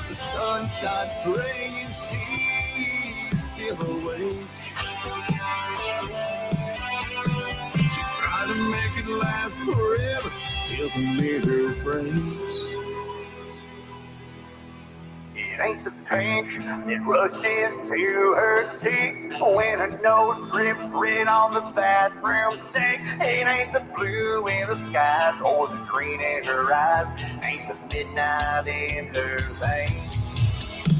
The sun shines gray and she's still awake. She tried to make it last forever till the mirror breaks. It ain't the pink that rushes to her cheeks when her nose drips red on the bathroom sink. It ain't the blue in the skies or the green in her eyes. Ain't the midnight in her veins.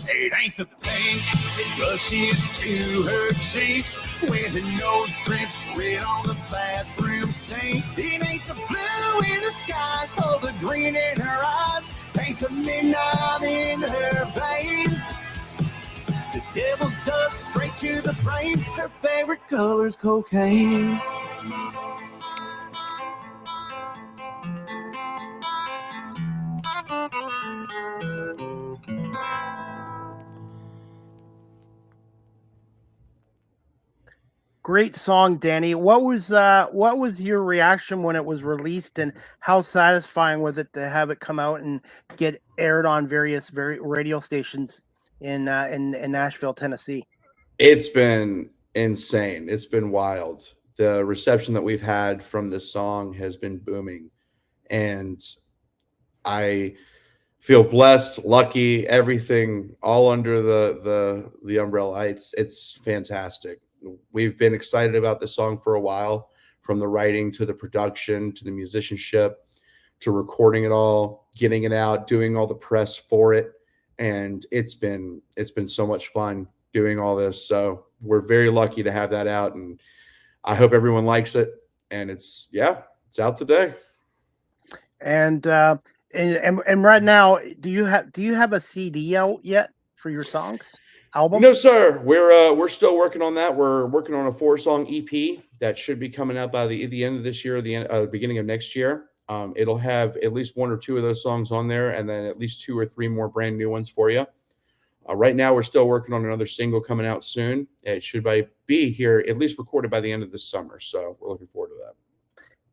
It ain't the pink that rushes to her cheeks when her nose drips red on the bathroom sink. It ain't the blue in the skies or the green in her eyes. Ain't the midnight in her veins. The devil's dust straight to the brain. Her favorite color's cocaine. Great song, Danny. What was your reaction when it was released, and how satisfying was it to have it come out and get aired on various radio stations in Nashville, Tennessee? It's been insane. It's been wild. The reception that we've had from this song has been booming, and I feel blessed, lucky, everything all under the umbrella. It's fantastic. We've been excited about this song for a while, from the writing to the production to the musicianship to recording it all, getting it out, doing all the press for it, and it's been so much fun. doing all this. So we're very lucky to have that out, and I hope everyone likes it. And it's out today. And right now, do you have a CD out yet for your songs? Album? No, sir. We're still working on that. We're working on a 4-song EP that should be coming out by the end of this year, or the beginning of next year. It'll have at least 1 or 2 of those songs on there, and then at least 2 or 3 more brand new ones for you. Right now, we're still working on another single coming out soon. It should be here, at least recorded by the end of this summer. So we're looking forward to that.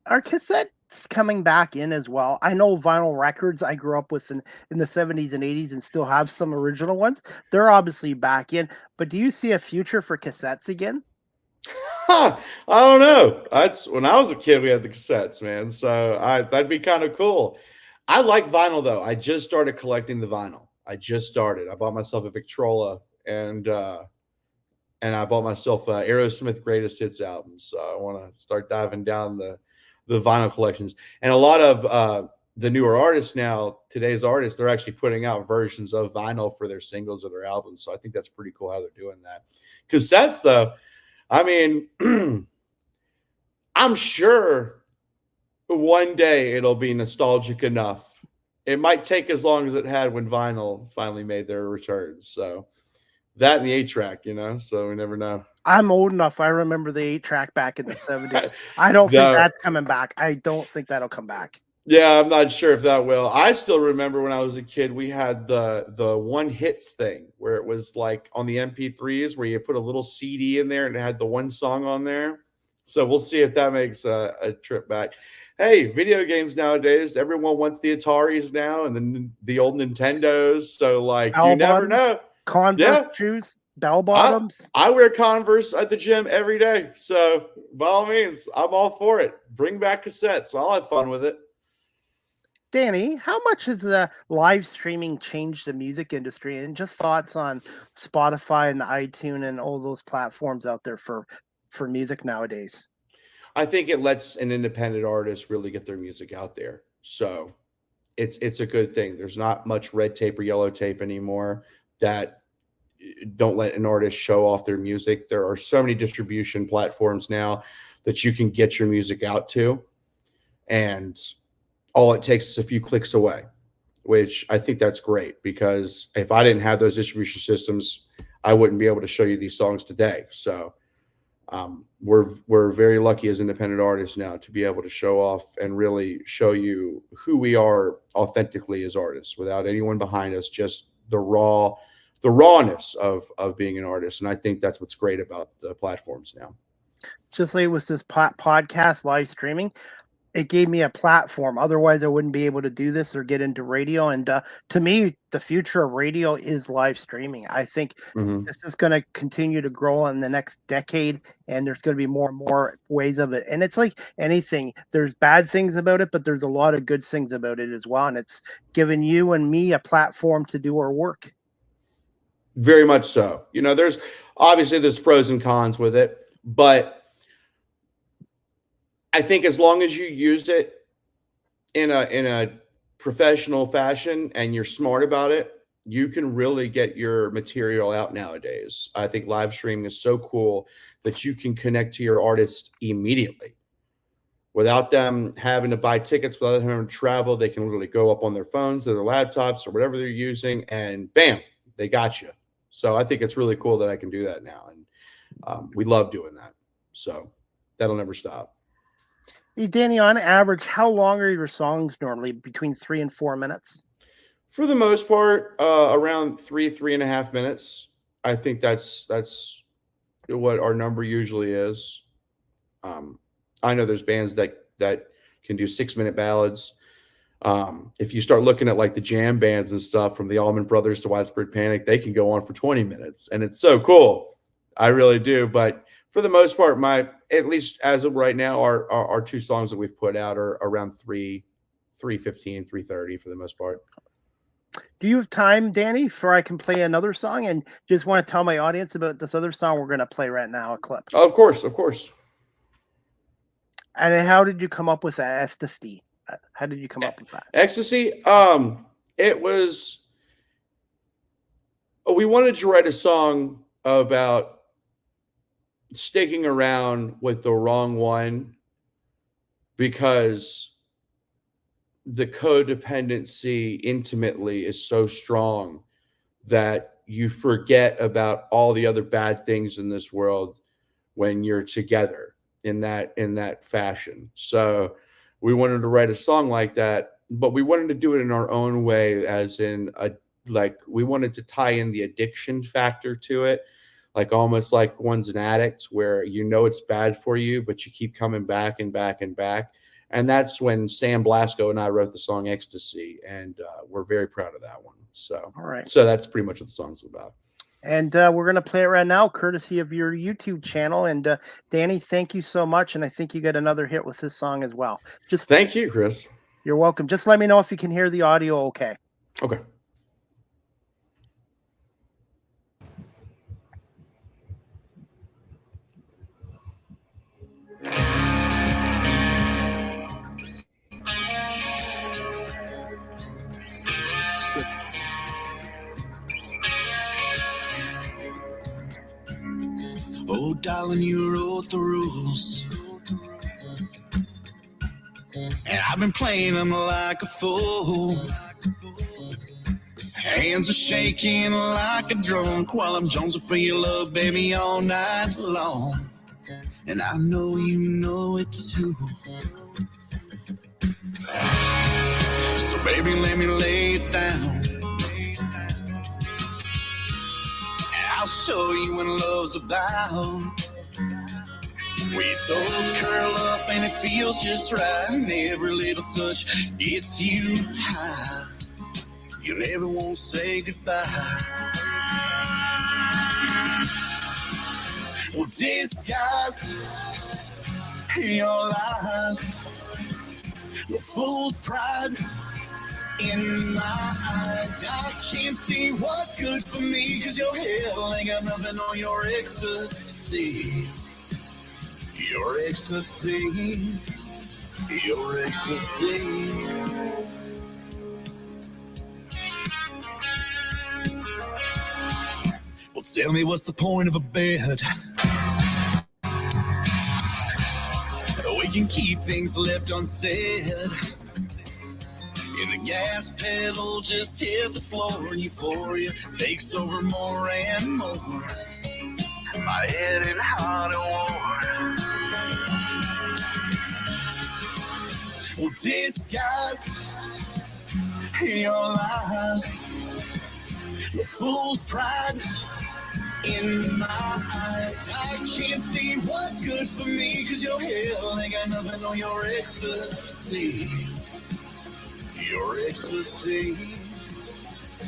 Are cassettes coming back in as well? I know vinyl records I grew up with in the 70s and 80s and still have some original ones. They're obviously back in, but do you see a future for cassettes again? I don't know. That's when I was a kid, we had the cassettes, man. So that'd be kind of cool. I like vinyl though. I just started collecting the vinyl. I bought myself a Victrola, and I bought myself Aerosmith Greatest Hits album. So I want to start diving down the vinyl collections. And a lot of the newer artists now, today's artists, they're actually putting out versions of vinyl for their singles or their albums. So I think that's pretty cool how they're doing that. Cassettes, though, I mean, I'm sure one day it'll be nostalgic enough. It might take as long as it had when vinyl finally made their returns. So that and the 8-track, so we never know. I'm old enough. I remember the 8-track back in the 70s. I don't think that's coming back. I don't think that'll come back. Yeah, I'm not sure if that will. I still remember when I was a kid, we had the one hits thing where it was like on the MP3s where you put a little CD in there and it had the one song on there. So we'll see if that makes a trip back. Hey, video games nowadays, everyone wants the Ataris now and then the old Nintendos. So like you never know. Converse shoes, bell bottoms. I wear Converse at the gym every day. So by all means, I'm all for it. Bring back cassettes. I'll have fun with it. Danny, how much has the live streaming changed the music industry? And just thoughts on Spotify and iTunes and all those platforms out there for music nowadays? I think it lets an independent artist really get their music out there. So it's a good thing. There's not much red tape or yellow tape anymore that don't let an artist show off their music. There are so many distribution platforms now that you can get your music out to, and all it takes is a few clicks away, which I think that's great, because if I didn't have those distribution systems, I wouldn't be able to show you these songs today. So we're very lucky as independent artists now to be able to show off and really show you who we are authentically as artists without anyone behind us, just the rawness of being an artist. And I think that's what's great about the platforms now. Just like with this podcast live streaming, it gave me a platform. Otherwise, I wouldn't be able to do this or get into radio. And to me, the future of radio is live streaming. I think this is going to continue to grow in the next decade, and there's going to be more and more ways of it. And it's like anything. There's bad things about it, but there's a lot of good things about it as well. And it's given you and me a platform to do our work. Very much so. There's pros and cons with it, but I think as long as you use it in a professional fashion and you're smart about it, you can really get your material out nowadays. I think live streaming is so cool that you can connect to your artist immediately without them having to buy tickets, without them having to travel. They can literally go up on their phones or their laptops or whatever they're using, and bam, they got you. So I think it's really cool that I can do that now, and we love doing that. So that'll never stop. Hey, Danny, on average, how long are your songs normally? Between 3 and 4 minutes? For the most part, around 3.5 minutes. I think that's what our number usually is. I know there's bands that can do 6-minute ballads. If you start looking at like the jam bands and stuff, from the Allman Brothers to Widespread Panic, they can go on for 20 minutes, and it's so cool. I really do. But for the most part, at least as of right now, our 2 songs that we've put out are around 3:15, 3:30 for the most part. Do you have time, Danny, for I can play another song? And just want to tell my audience about this other song we're going to play right now, a clip. Of course. And how did you come up with that, ecstasy? How did you come up with that? Ecstasy? It was, we wanted to write a song about sticking around with the wrong one because the codependency intimately is so strong that you forget about all the other bad things in this world when you're together in that fashion. So we wanted to write a song like that, but we wanted to do it in our own way, as in we wanted to tie in the addiction factor to it, like almost like one's an addict where it's bad for you, but you keep coming back and back and back. And that's when Sam Blasco and I wrote the song Ecstasy, and we're very proud of that one. So, All right. So that's pretty much what the song's about. And we're going to play it right now, courtesy of your YouTube channel. And Danny, thank you so much. And I think you got another hit with this song as well. Thank you, Chris. You're welcome. Just let me know if you can hear the audio okay. Okay. Oh, darling, you wrote the rules, and I've been playing them like a fool. Hands are shaking like a drunk while I'm jonesing for your love, baby, all night long. And I know you know it too. So baby, let me lay it down. I'll show you what love's about. We toes curl up and it feels just right, and every little touch gets you high. You never won't say goodbye. Well, disguise your lies, the fool's pride in my eyes. I can't see what's good for me, 'cause your hell ain't got nothing on your ecstasy. Your ecstasy, your ecstasy. Well, tell me, what's the point of a bed? We can keep things left unsaid. And the gas pedal just hit the floor, and euphoria takes over more and more. My head in hot and warm. Well, disguise your lies, the fool's pride in my eyes. I can't see what's good for me, 'cause your hell ain't got nothing on your ecstasy. Your ecstasy,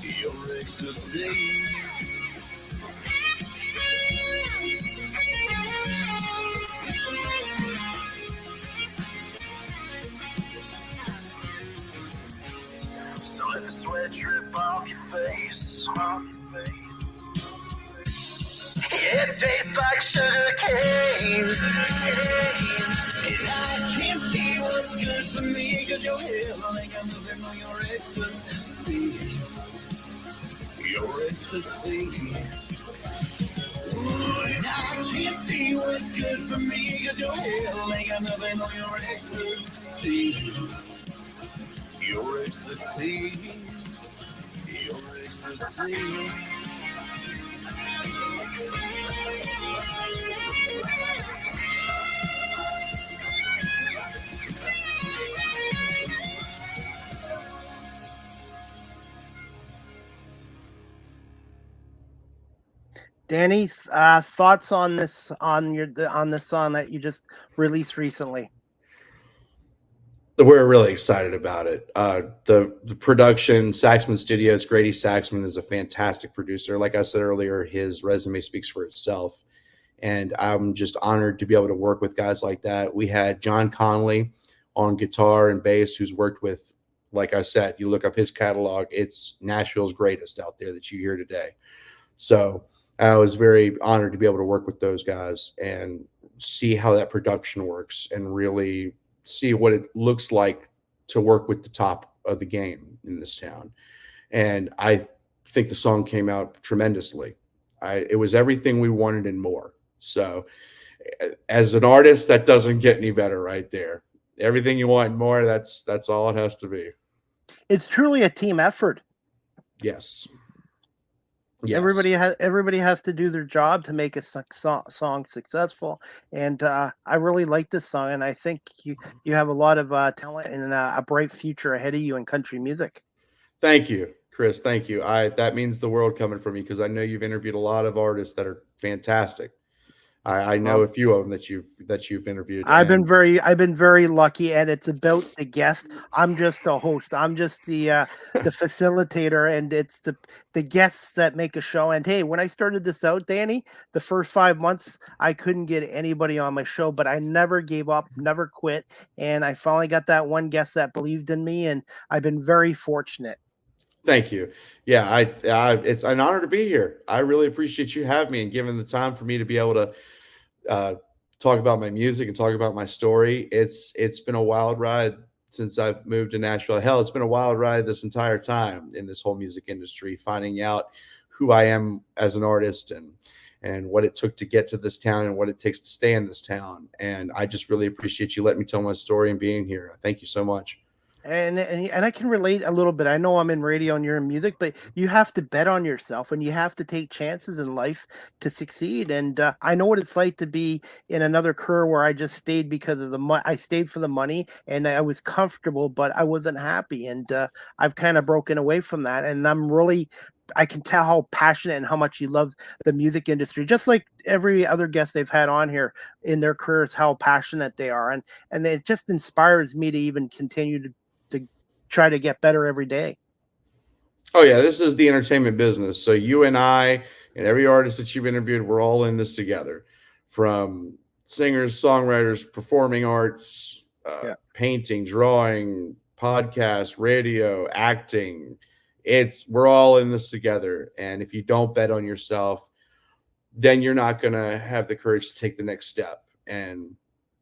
your ecstasy. So let the sweat drip off your face, It tastes like sugar cane. And I can't see what's good for me, 'cause your hell ain't got nothing on your ecstasy. Your ecstasy. And I can't see what's good for me, 'cause your hell ain't got nothing on your ecstasy. Your ecstasy. Your ecstasy. Danny, thoughts on this this song that you just released recently? We're really excited about it. The production, Saxman Studios, Grady Saxman is a fantastic producer. Like I said earlier, his resume speaks for itself. And I'm just honored to be able to work with guys like that. We had John Conley on guitar and bass, who's worked with, like I said, you look up his catalog, it's Nashville's greatest out there that you hear today. So I was very honored to be able to work with those guys and see how that production works and really see what it looks like to work with the top of the game in this town. And I think the song came out tremendously. It was everything we wanted and more. So as an artist, that doesn't get any better right there. Everything you want and more, that's all it has to be. It's truly a team effort. Yes. Everybody has to do their job to make a song successful, and I really like this song, and I think you have a lot of talent and a bright future ahead of you in country music. Thank you, Chris. Thank you. That means the world coming from me, because I know you've interviewed a lot of artists that are fantastic. I know a few of them that you've interviewed. I've been very lucky, and it's about the guest. I'm just a host. I'm just the facilitator, and it's the guests that make a show. And hey, when I started this out, Danny, the first 5 months I couldn't get anybody on my show, but I never gave up, never quit, and I finally got that one guest that believed in me, and I've been very fortunate. Thank you. Yeah, it's an honor to be here. I really appreciate you having me and giving the time for me to be able to talk about my music and talk about my story. It's been a wild ride since I've moved to Nashville. Hell, it's been a wild ride this entire time in this whole music industry, finding out who I am as an artist and what it took to get to this town and what it takes to stay in this town. And I just really appreciate you letting me tell my story and being here. Thank you so much. And I can relate a little bit. I know I'm in radio and you're in music, but you have to bet on yourself and you have to take chances in life to succeed. And I know what it's like to be in another career where I just stayed because of the money. I stayed for the money and I was comfortable, but I wasn't happy. And I've kind of broken away from that. And I can tell how passionate and how much you love the music industry, just like every other guest they've had on here in their careers, how passionate they are. And it just inspires me to even continue to try to get better every day. Oh yeah, this is the entertainment business. So you and I and every artist that you've interviewed, we're all in this together. From singers, songwriters, performing arts, painting, drawing, podcast, radio, acting. We're all in this together. And if you don't bet on yourself, then you're not going to have the courage to take the next step and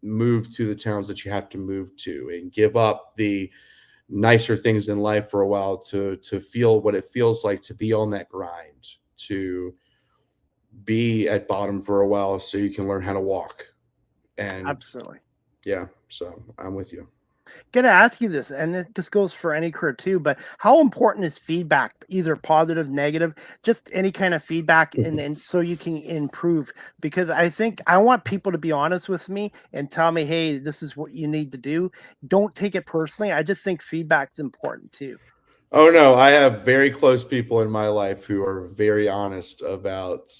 move to the towns that you have to move to and give up the nicer things in life for a while to feel what it feels like to be on that grind, to be at bottom for a while so you can learn how to walk. And absolutely. Yeah. So I'm with you. Gonna ask you this, and this goes for any career too, but how important is feedback, either positive, negative, just any kind of feedback, and so you can improve? Because I think I want people to be honest with me and tell me, hey, this is what you need to do. Don't take it personally. I just think feedback's important too. Oh no, I have very close people in my life who are very honest about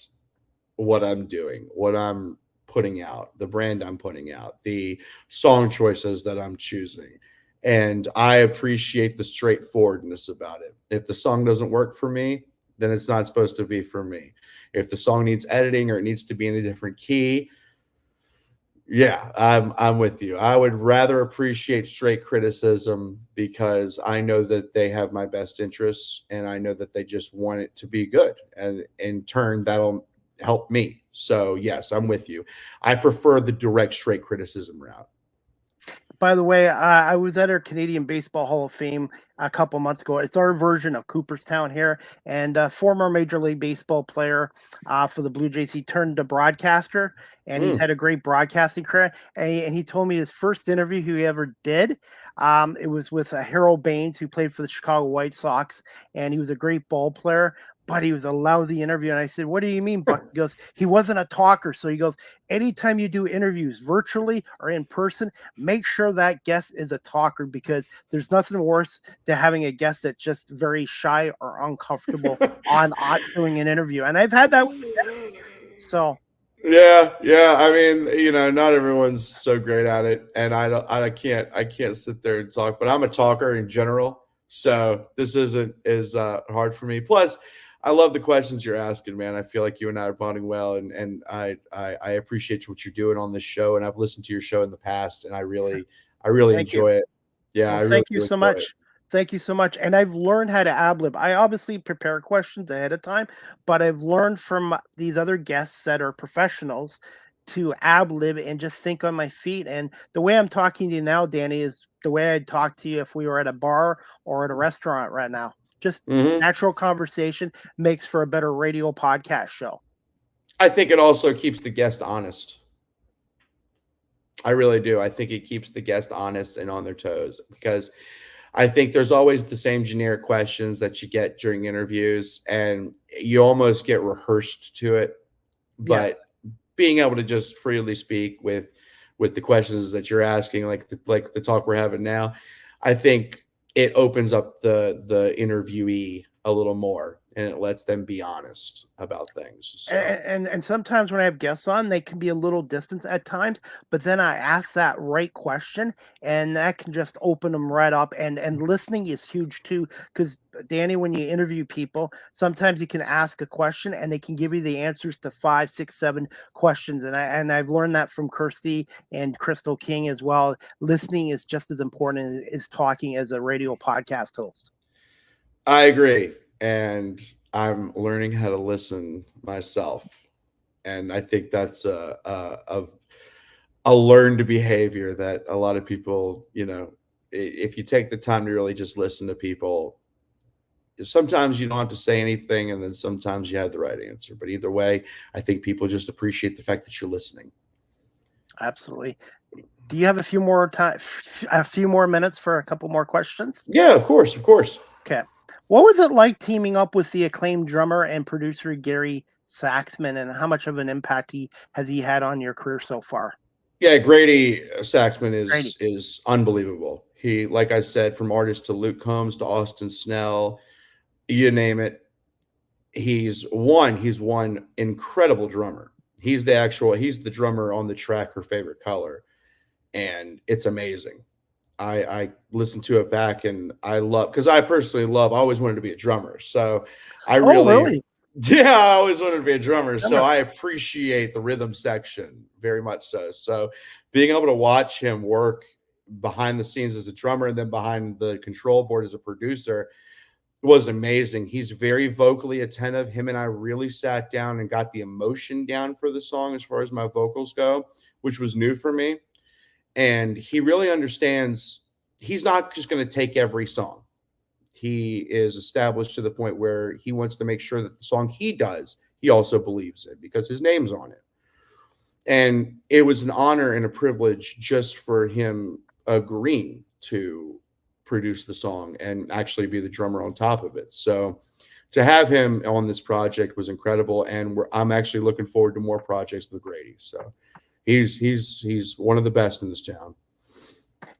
what I'm doing, what I'm putting out, the brand I'm putting out, the song choices that I'm choosing. And I appreciate the straightforwardness about it. If the song doesn't work for me, then it's not supposed to be for me. If the song needs editing or it needs to be in a different key, yeah, I'm with you. I would rather appreciate straight criticism because I know that they have my best interests and I know that they just want it to be good. And in turn, that'll help me. So yes, I'm with you. I prefer the direct, straight criticism route. By the way, I was at our Canadian Baseball Hall of Fame a couple months ago. It's our version of Cooperstown here, and former Major League Baseball player for the Blue Jays. He turned to broadcaster, and he's had a great broadcasting career. And he told me his first interview he ever did, it was with Harold Baines, who played for the Chicago White Sox, and he was a great ball player. But he was a lousy interview. And I said, what do you mean, Buck? He goes, he wasn't a talker. So he goes, anytime you do interviews virtually or in person, make sure that guest is a talker, because there's nothing worse than having a guest that's just very shy or uncomfortable on doing an interview. And I've had that with guests. So yeah. I mean, not everyone's so great at it. And I can't sit there and talk, but I'm a talker in general. So this is hard for me. Plus, I love the questions you're asking, man. I feel like you and I are bonding well, and I appreciate what you're doing on this show. And I've listened to your show in the past, and I really enjoy it. Yeah, well, thank you so much. Thank you so much. And I've learned how to ad-lib. I obviously prepare questions ahead of time, but I've learned from these other guests that are professionals to ad-lib and just think on my feet. And the way I'm talking to you now, Danny, is the way I'd talk to you if we were at a bar or at a restaurant right now. Just natural conversation makes for a better radio podcast show. I think it also keeps the guest honest. I really do. I think it keeps the guest honest and on their toes, because I think there's always the same generic questions that you get during interviews, and you almost get rehearsed to it. Yes. But being able to just freely speak with the questions that you're asking, like the talk we're having now, I think it opens up the interviewee a little more, and it lets them be honest about things. So And sometimes when I have guests on, they can be a little distant at times, but then I ask that right question, and that can just open them right up. And listening is huge too, because Danny, when you interview people, sometimes you can ask a question and they can give you the answers to 5, 6, 7 questions. And I've learned that from Kirsty and Crystal King as well. Listening is just as important as talking as a radio podcast host. I agree, and I'm learning how to listen myself, and I think that's a learned behavior that a lot of people, if you take the time to really just listen to people, sometimes you don't have to say anything, and then sometimes you have the right answer. But either way, I think people just appreciate the fact that you're listening. Absolutely. Do you have a few more minutes for a couple more questions? Yeah, of course, of course. Okay. What was it like teaming up with the acclaimed drummer and producer Gary Saxman, and how much of an impact has he had on your career so far? Yeah, Grady Saxman Grady. is unbelievable. He, like I said, from artists to Luke Combs to Austin Snell, you name it, he's one incredible drummer. He's the drummer on the track Her Favorite Color, and it's amazing. I listened to it back, and I always wanted to be a drummer. So I Really? yeah, I always wanted to be a drummer. So Drummer. I appreciate the rhythm section very much so. So being able to watch him work behind the scenes as a drummer and then behind the control board as a producer was amazing. He's very vocally attentive. Him and I really sat down and got the emotion down for the song as far as my vocals go, which was new for me. And he really understands. He's not just going to take every song. He is established to the point where he wants to make sure that the song he does, he also believes in, because his name's on it. And it was an honor and a privilege just for him agreeing to produce the song and actually be the drummer on top of it. So to have him on this project was incredible, and I'm actually looking forward to more projects with Grady. So he's one of the best in this town.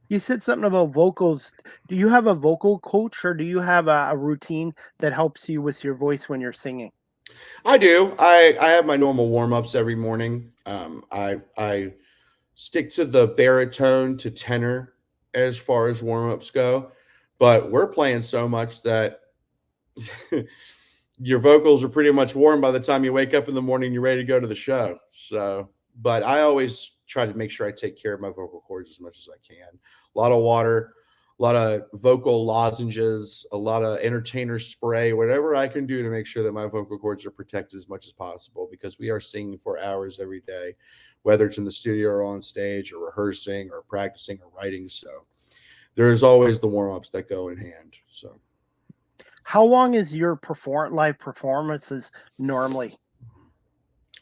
You said something about vocals. Do you have a vocal coach, or do you have a routine that helps you with your voice when you're singing? I do. I have my normal warm-ups every morning. I stick to the baritone to tenor as far as warm-ups go, but we're playing so much that your vocals are pretty much warm by the time you wake up in the morning, you're ready to go to the show. So, but I always try to make sure I take care of my vocal cords as much as I can. A lot of water, a lot of vocal lozenges, a lot of entertainer spray, whatever I can do to make sure that my vocal cords are protected as much as possible, because we are singing for hours every day, whether it's in the studio or on stage or rehearsing or practicing or writing. So there's always the warm-ups that go in hand. So How long is your live performances normally?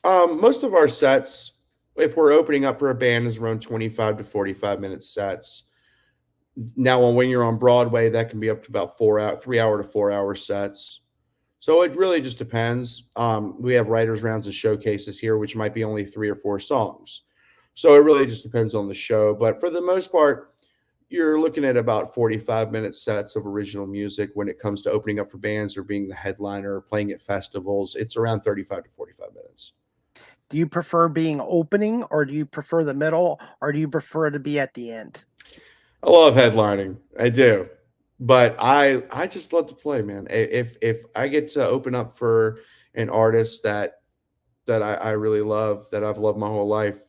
most of our sets, if we're opening up for a band, is around 25 to 45-minute sets. Now, when you're on Broadway, that can be up to about 3 hour to 4 hour sets. So it really just depends. We have writers' rounds and showcases here, which might be only 3 or 4 songs. So it really just depends on the show. But for the most part, you're looking at about 45-minute sets of original music. When it comes to opening up for bands or being the headliner or playing at festivals, it's around 35 to 45 minutes. Do you prefer being opening, or do you prefer the middle, or do you prefer to be at the end? I love headlining. I do. But I just love to play, man. If I get to open up for an artist that I really love, that I've loved my whole life,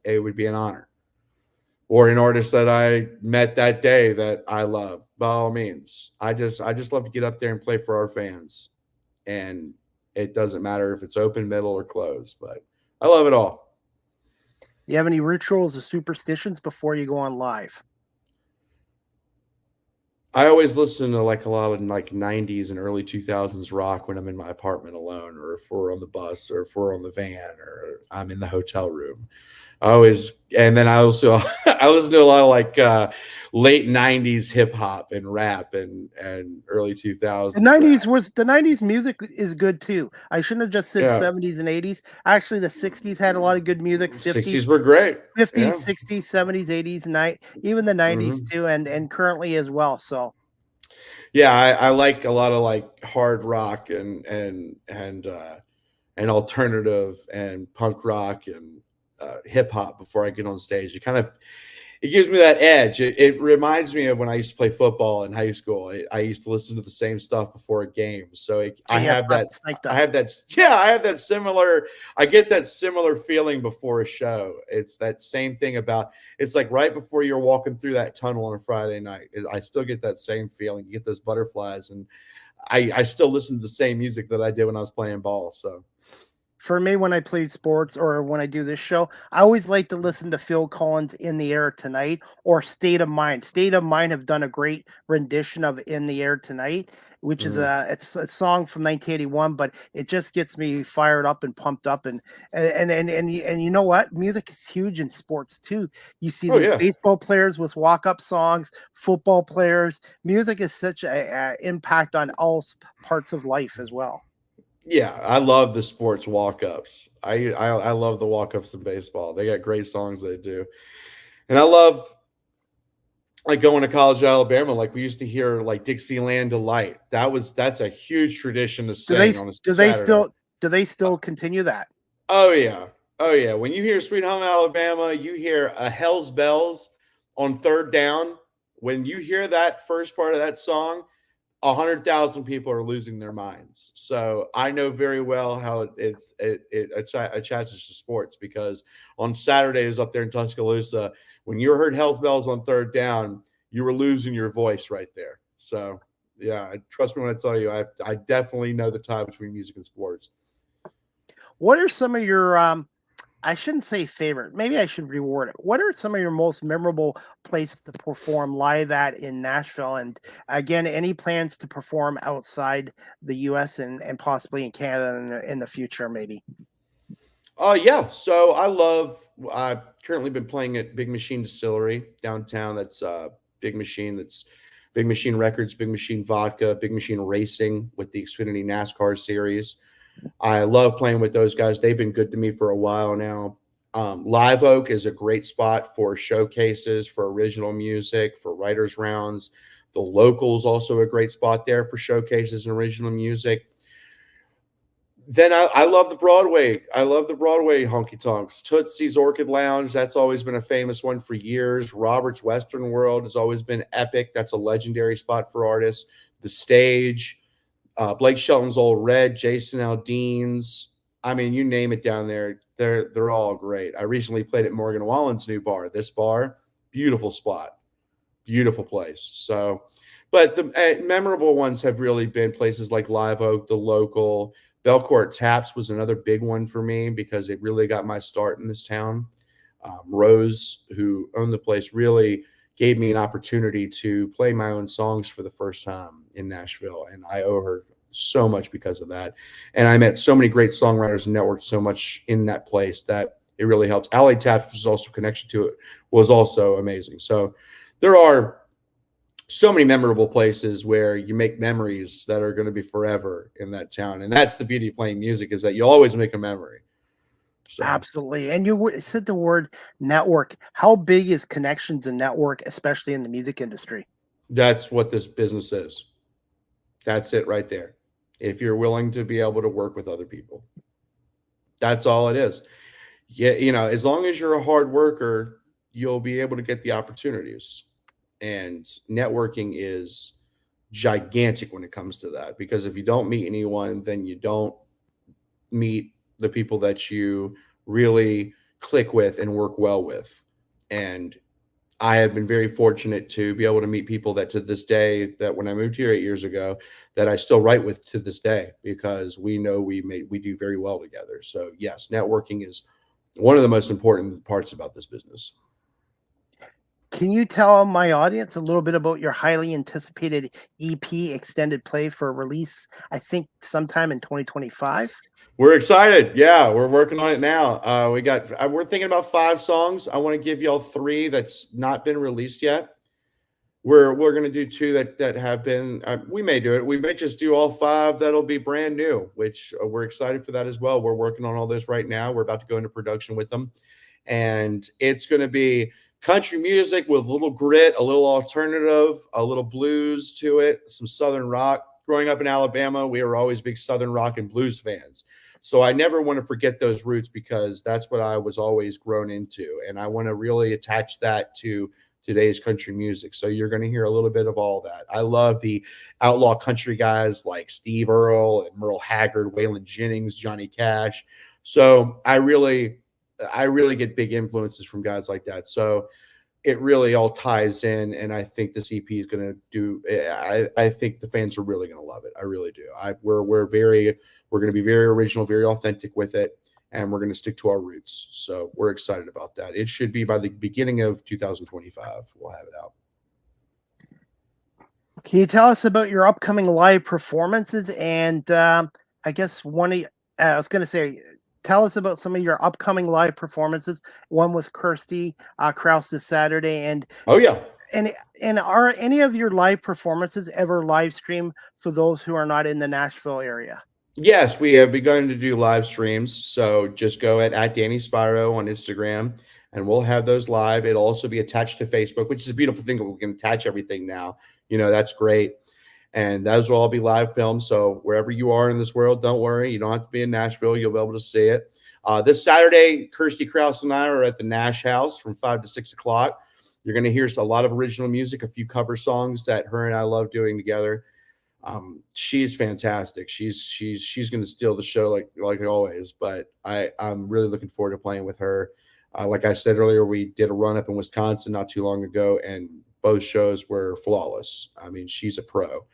it would be an honor. Or an artist that I met that day that I love, by all means. I just love to get up there and play for our fans. And it doesn't matter if it's open, middle, or closed, but I love it all. Do you have any rituals or superstitions before you go on live? I always listen to like a lot of like 90s and early 2000s rock when I'm in my apartment alone, or if we're on the bus, or if we're on the van, or I'm in the hotel room. I always, and then I also I listen to a lot of like late 90s hip hop and rap and early The 2000s rap. 90s was the 90s music is good too. I shouldn't have just said Yeah. 70s and 80s. Actually, the 60s had a lot of good music. 50s, 60s were great. 50s, Yeah. 60s, 70s, 80s, even the 90s Hmm. too, and currently as well. So Yeah, I like a lot of like hard rock and alternative and punk rock and hip hop before I get on stage. It gives me that edge. It reminds me of when I used to play football in high school. I used to listen to the same stuff before a game, so so you have psyched I up. have that yeah I have that similar. I get that similar feeling before a show. It's that same thing about. It's like right before you're walking through that tunnel on a Friday night. I still get that same feeling. You get those butterflies, and I still listen to the same music that I did when I was playing ball. So For me, when I played sports or when I do this show, I always like to listen to Phil Collins' "In the Air Tonight" or "State of Mind." "State of Mind" have done a great rendition of "In the Air Tonight," which is mm. it's a song from 1981, but it just gets me fired up and pumped up. And you know what? Music is huge in sports too. You see Oh these yeah. baseball players with walk-up songs, football players. Music is such a impact on all parts of life as well. Yeah, I love the sports walk-ups. I love the walk-ups in baseball. They got great songs they do. And I love like going to college, Alabama, like we used to hear like Dixieland Delight. That's a huge tradition to Do they sing on a do they Saturday. still do they still continue that? Oh yeah. Oh yeah. When you hear Sweet Home Alabama, you hear a Hell's Bells on third down. When you hear that first part of that song, 100,000 people are losing their minds. So I know very well how it attaches to sports because on Saturdays up there in Tuscaloosa, when you heard Health Bells on third down, you were losing your voice right there. So yeah, trust me when I tell you, I definitely know the tie between music and sports. What are some of your I shouldn't say favorite. Maybe I should reward it. What are some of your most memorable places to perform live at in Nashville? And again, any plans to perform outside the US and possibly in Canada in the future, maybe? Yeah. So I've currently been playing at Big Machine Distillery downtown. That's Big Machine. That's Big Machine Records, Big Machine Vodka, Big Machine Racing with the Xfinity NASCAR series. I love playing with those guys. They've been good to me for a while now. Live Oak is a great spot for showcases, for original music, for writers' rounds. The Local's also a great spot there for showcases and original music. Then I love the Broadway. I love the Broadway honky tonks. Tootsie's Orchid Lounge. That's always been a famous one for years. Robert's Western World has always been epic. That's a legendary spot for artists. The Stage, Blake Shelton's Old Red, Jason Aldean's. I mean, you name it down there. They're all great. I recently played at Morgan Wallen's new bar. This bar, beautiful spot, beautiful place. So, but the memorable ones have really been places like Live Oak, the Local. Belcourt Taps was another big one for me because it really got my start in this town. Rose, who owned the place, really gave me an opportunity to play my own songs for the first time in Nashville, and I owe her so much because of that. And I met so many great songwriters and networked so much in that place that it really helps. Alley Taps was also connection to it, was also amazing. So there are so many memorable places where you make memories that are going to be forever in that town. And that's the beauty of playing music, is that you always make a memory. So Absolutely. And you said the word network. How big is connections and network, especially in the music industry? that's what this business is. That's it right there. If you're willing to be able to work with other people, that's all it is. Yeah, as long as you're a hard worker, you'll be able to get the opportunities. And networking is gigantic when it comes to that, because if you don't meet anyone, then you don't meet the people that you really click with and work well with. And I have been very fortunate to be able to meet people that to this day, that when I moved here 8 years ago, that I still write with to this day, because we know we do very well together. So yes, networking is one of the most important parts about this business. Can you tell my audience a little bit about your highly anticipated EP extended play for release, I think sometime in 2025? We're excited. Yeah, we're working on it now. We're thinking about 5 songs. I want to give y'all 3 that's not been released yet. We're going to do 2 that have been. We may do it. We may just do all 5 that'll be brand new, which we're excited for that as well. We're working on all this right now. We're about to go into production with them, and it's going to be country music with a little grit, a little alternative, a little blues to it, some Southern rock. Growing up in Alabama, we were always big Southern rock and blues fans. So I never want to forget those roots because that's what I was always grown into. And I want to really attach that to today's country music. So you're going to hear a little bit of all that. I love the outlaw country guys like Steve Earle and Merle Haggard, Waylon Jennings, Johnny Cash. So I really get big influences from guys like that. So it really all ties in, and I think this EP is going to do. I think the fans are really going to love it. I really do. We're going to be very original, very authentic with it, and we're going to stick to our roots. So we're excited about that. It should be by the beginning of 2025. We'll have it out. Can you tell us about your upcoming live performances? And I guess I was going to say, tell us about some of your upcoming live performances. One with Kirsty Kraus this Saturday, and oh yeah, and are any of your live performances ever live streamed for those who are not in the Nashville area? Yes, we have begun to do live streams. So just go at Danny Spiro on Instagram, and we'll have those live. It'll also be attached to Facebook, which is a beautiful thing that we can attach everything now. That's great. And those will all be live films. So wherever you are in this world, don't worry. You don't have to be in Nashville. You'll be able to see it. This Saturday, Kirsty Kraus and I are at the Nash House from 5 to 6 o'clock. You're going to hear a lot of original music, a few cover songs that her and I love doing together. She's fantastic. She's going to steal the show like always. But I'm really looking forward to playing with her. Like I said earlier, we did a run up in Wisconsin not too long ago, and both shows were flawless. I mean, she's a pro.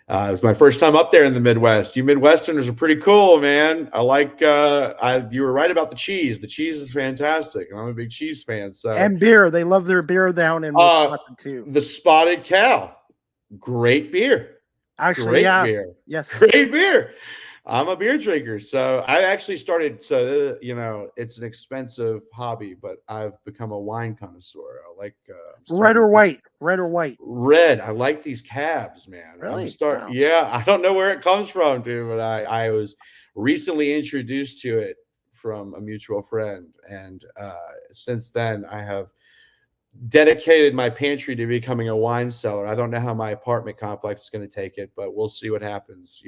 It was my first time up there in the Midwest. You Midwesterners are pretty cool, man. I like. You were right about the cheese. The cheese is fantastic, and I'm a big cheese fan. So and beer, they love their beer down in Wisconsin too. The Spotted Cow, great beer. Actually, great yeah, beer. Yes, great beer. I'm a beer drinker, so I actually started. So it's an expensive hobby, but I've become a wine connoisseur. I like red or white. Red. I like these cabs, man. Really? Wow. Yeah, I don't know where it comes from, dude, but I was recently introduced to it from a mutual friend, and since then I have dedicated my pantry to becoming a wine cellar. I don't know how my apartment complex is going to take it, but we'll see what happens.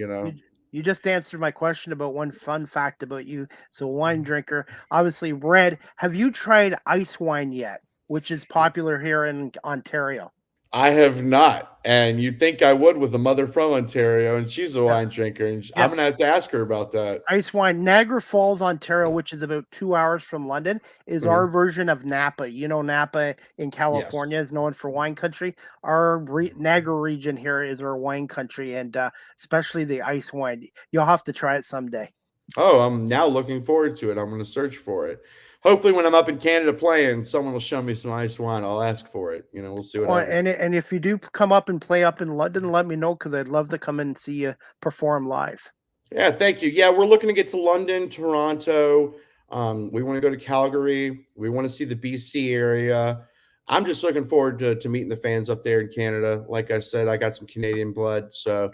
You just answered my question about one fun fact about you. So, wine drinker, obviously red. Have you tried ice wine yet, which is popular here in Ontario? I have not, and you'd think I would with a mother from Ontario, and she's a wine drinker, and I'm going to have to ask her about that. Ice wine. Niagara Falls, Ontario, which is about 2 hours from London, is our version of Napa. Napa in California is known for wine country. Our Niagara region here is our wine country, and especially the ice wine. You'll have to try it someday. Oh, I'm now looking forward to it. I'm going to search for it. Hopefully, when I'm up in Canada playing, someone will show me some ice wine. I'll ask for it. We'll see what happens. And if you do come up and play up in London, let me know because I'd love to come and see you perform live. Yeah, thank you. Yeah, we're looking to get to London, Toronto. We want to go to Calgary. We want to see the BC area. I'm just looking forward to meeting the fans up there in Canada. Like I said, I got some Canadian blood, so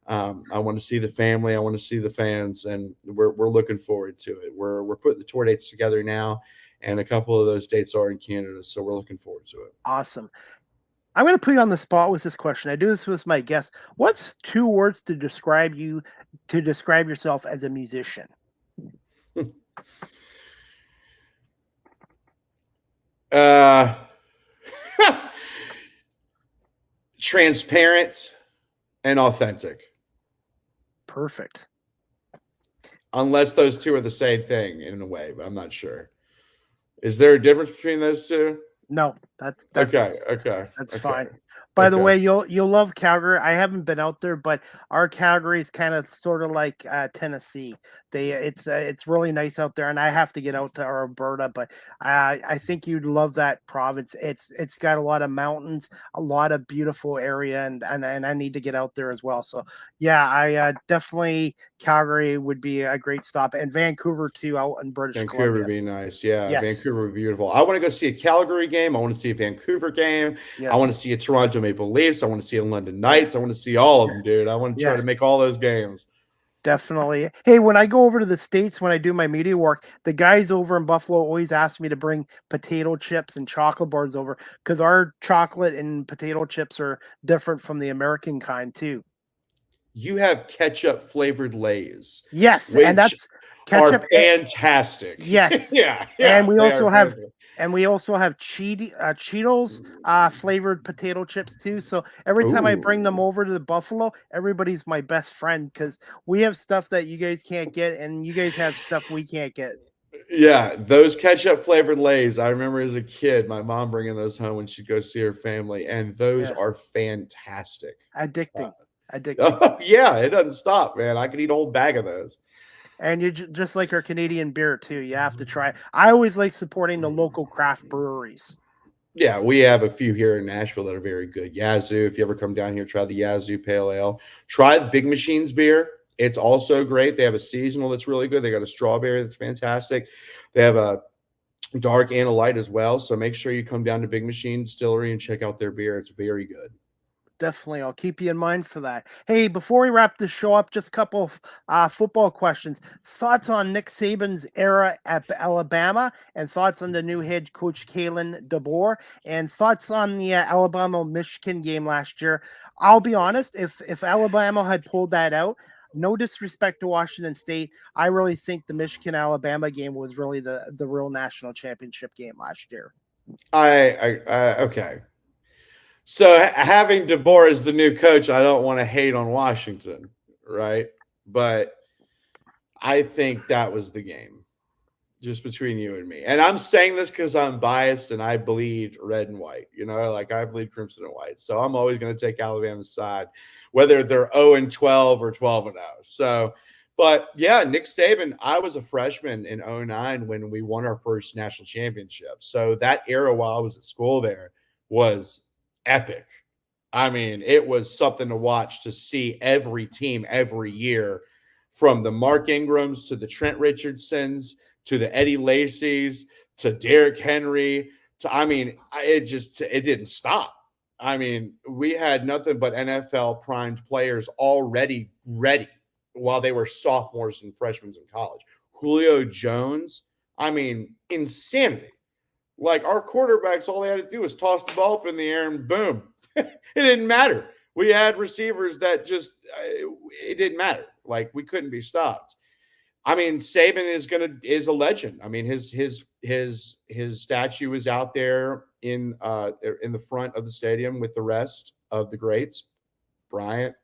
I want to see the family. I want to see the fans, and we're looking forward to it. We're putting the tour dates together now, and a couple of those dates are in Canada, so we're looking forward to it. Awesome. I'm going to put you on the spot with this question. I do this with my guests. What's 2 words to describe yourself as a musician? Transparent and authentic. Perfect. Unless those 2 are the same thing in a way, but I'm not sure. Is there a difference between those 2? No, That's Okay. that's Okay. that's Okay. fine. By the Okay. way, you'll love Calgary. I haven't been out there, but our Calgary is kind of sort of like Tennessee. It's really nice out there, and I have to get out to Alberta, but I think you'd love that province. It's got a lot of mountains, a lot of beautiful area, and I need to get out there as well. So yeah, I definitely Calgary would be a great stop, and Vancouver too, out in British Vancouver Columbia. would be nice. Yeah, Yes, Vancouver would be beautiful. I want to go see a Calgary game. I want to see a Vancouver game. I want to yes, see a Toronto Maple Leafs. I want to see a London Knights. I want to see all of them, dude. I want to try yeah. to make all those games. Definitely. Hey, when I go over to the States, when I do my media work, the guys over in Buffalo always ask me to bring potato chips and chocolate bars over because our chocolate and potato chips are different from the American kind too. You have ketchup flavored Lays, Yes, and which that's are ketchup. fantastic. Yes, Yeah, and yeah, they are fantastic. we also have Cheetos flavored potato chips too. So every time I bring them Ooh. over to the Buffalo, everybody's my best friend because we have stuff that you guys can't get, and you guys have stuff we can't get. Yeah, those ketchup flavored Lays. I remember as a kid, my mom bringing those home when she'd go see her family, and those Yeah, are fantastic. Uh, addicting, addicting. oh, yeah, it doesn't stop, man. I could eat a whole bag of those. And you just like our Canadian beer too. You have to try it. I always like supporting the local craft breweries. Yeah, we have a few here in Nashville that are very good. Yazoo, if you ever come down here, try the Yazoo Pale Ale. Try the Big Machines beer. It's also great. They have a seasonal that's really good. They got a strawberry that's fantastic. They have a dark and a light as well. So make sure you come down to Big Machine Distillery and check out their beer. It's very good. Definitely, I'll keep you in mind for that. Hey, before we wrap this show up, just a couple of football questions. Thoughts on Nick Saban's era at Alabama, and thoughts on the new head coach Kalen DeBoer, and thoughts on the Alabama-Michigan game last year. I'll be honest, if Alabama had pulled that out, no disrespect to Washington State, I really think the Michigan-Alabama game was really the real national championship game last year. Okay. So having DeBoer as the new coach, I don't want to hate on Washington, right? But I think that was the game, just between you and me. And I'm saying this because I'm biased and I bleed red and white. Like I bleed crimson and white. So I'm always going to take Alabama's side, whether they're 0-12 or 12-0. So, but yeah, Nick Saban, I was a freshman in 2009 when we won our first national championship. So that era while I was at school there was epic. I mean, it was something to watch, to see every team every year, from the Mark Ingrams to the Trent Richardsons to the Eddie Lacy's to Derrick Henry it didn't stop. I mean, we had nothing but NFL primed players already ready while they were sophomores and freshmen in college. Julio Jones, I mean, insanity. Like our quarterbacks, all they had to do was toss the ball up in the air and boom. It didn't matter. We had receivers that just, it didn't matter. Like we couldn't be stopped. I mean, Saban is a legend. I mean, his statue is out there in the front of the stadium with the rest of the greats, Bryant,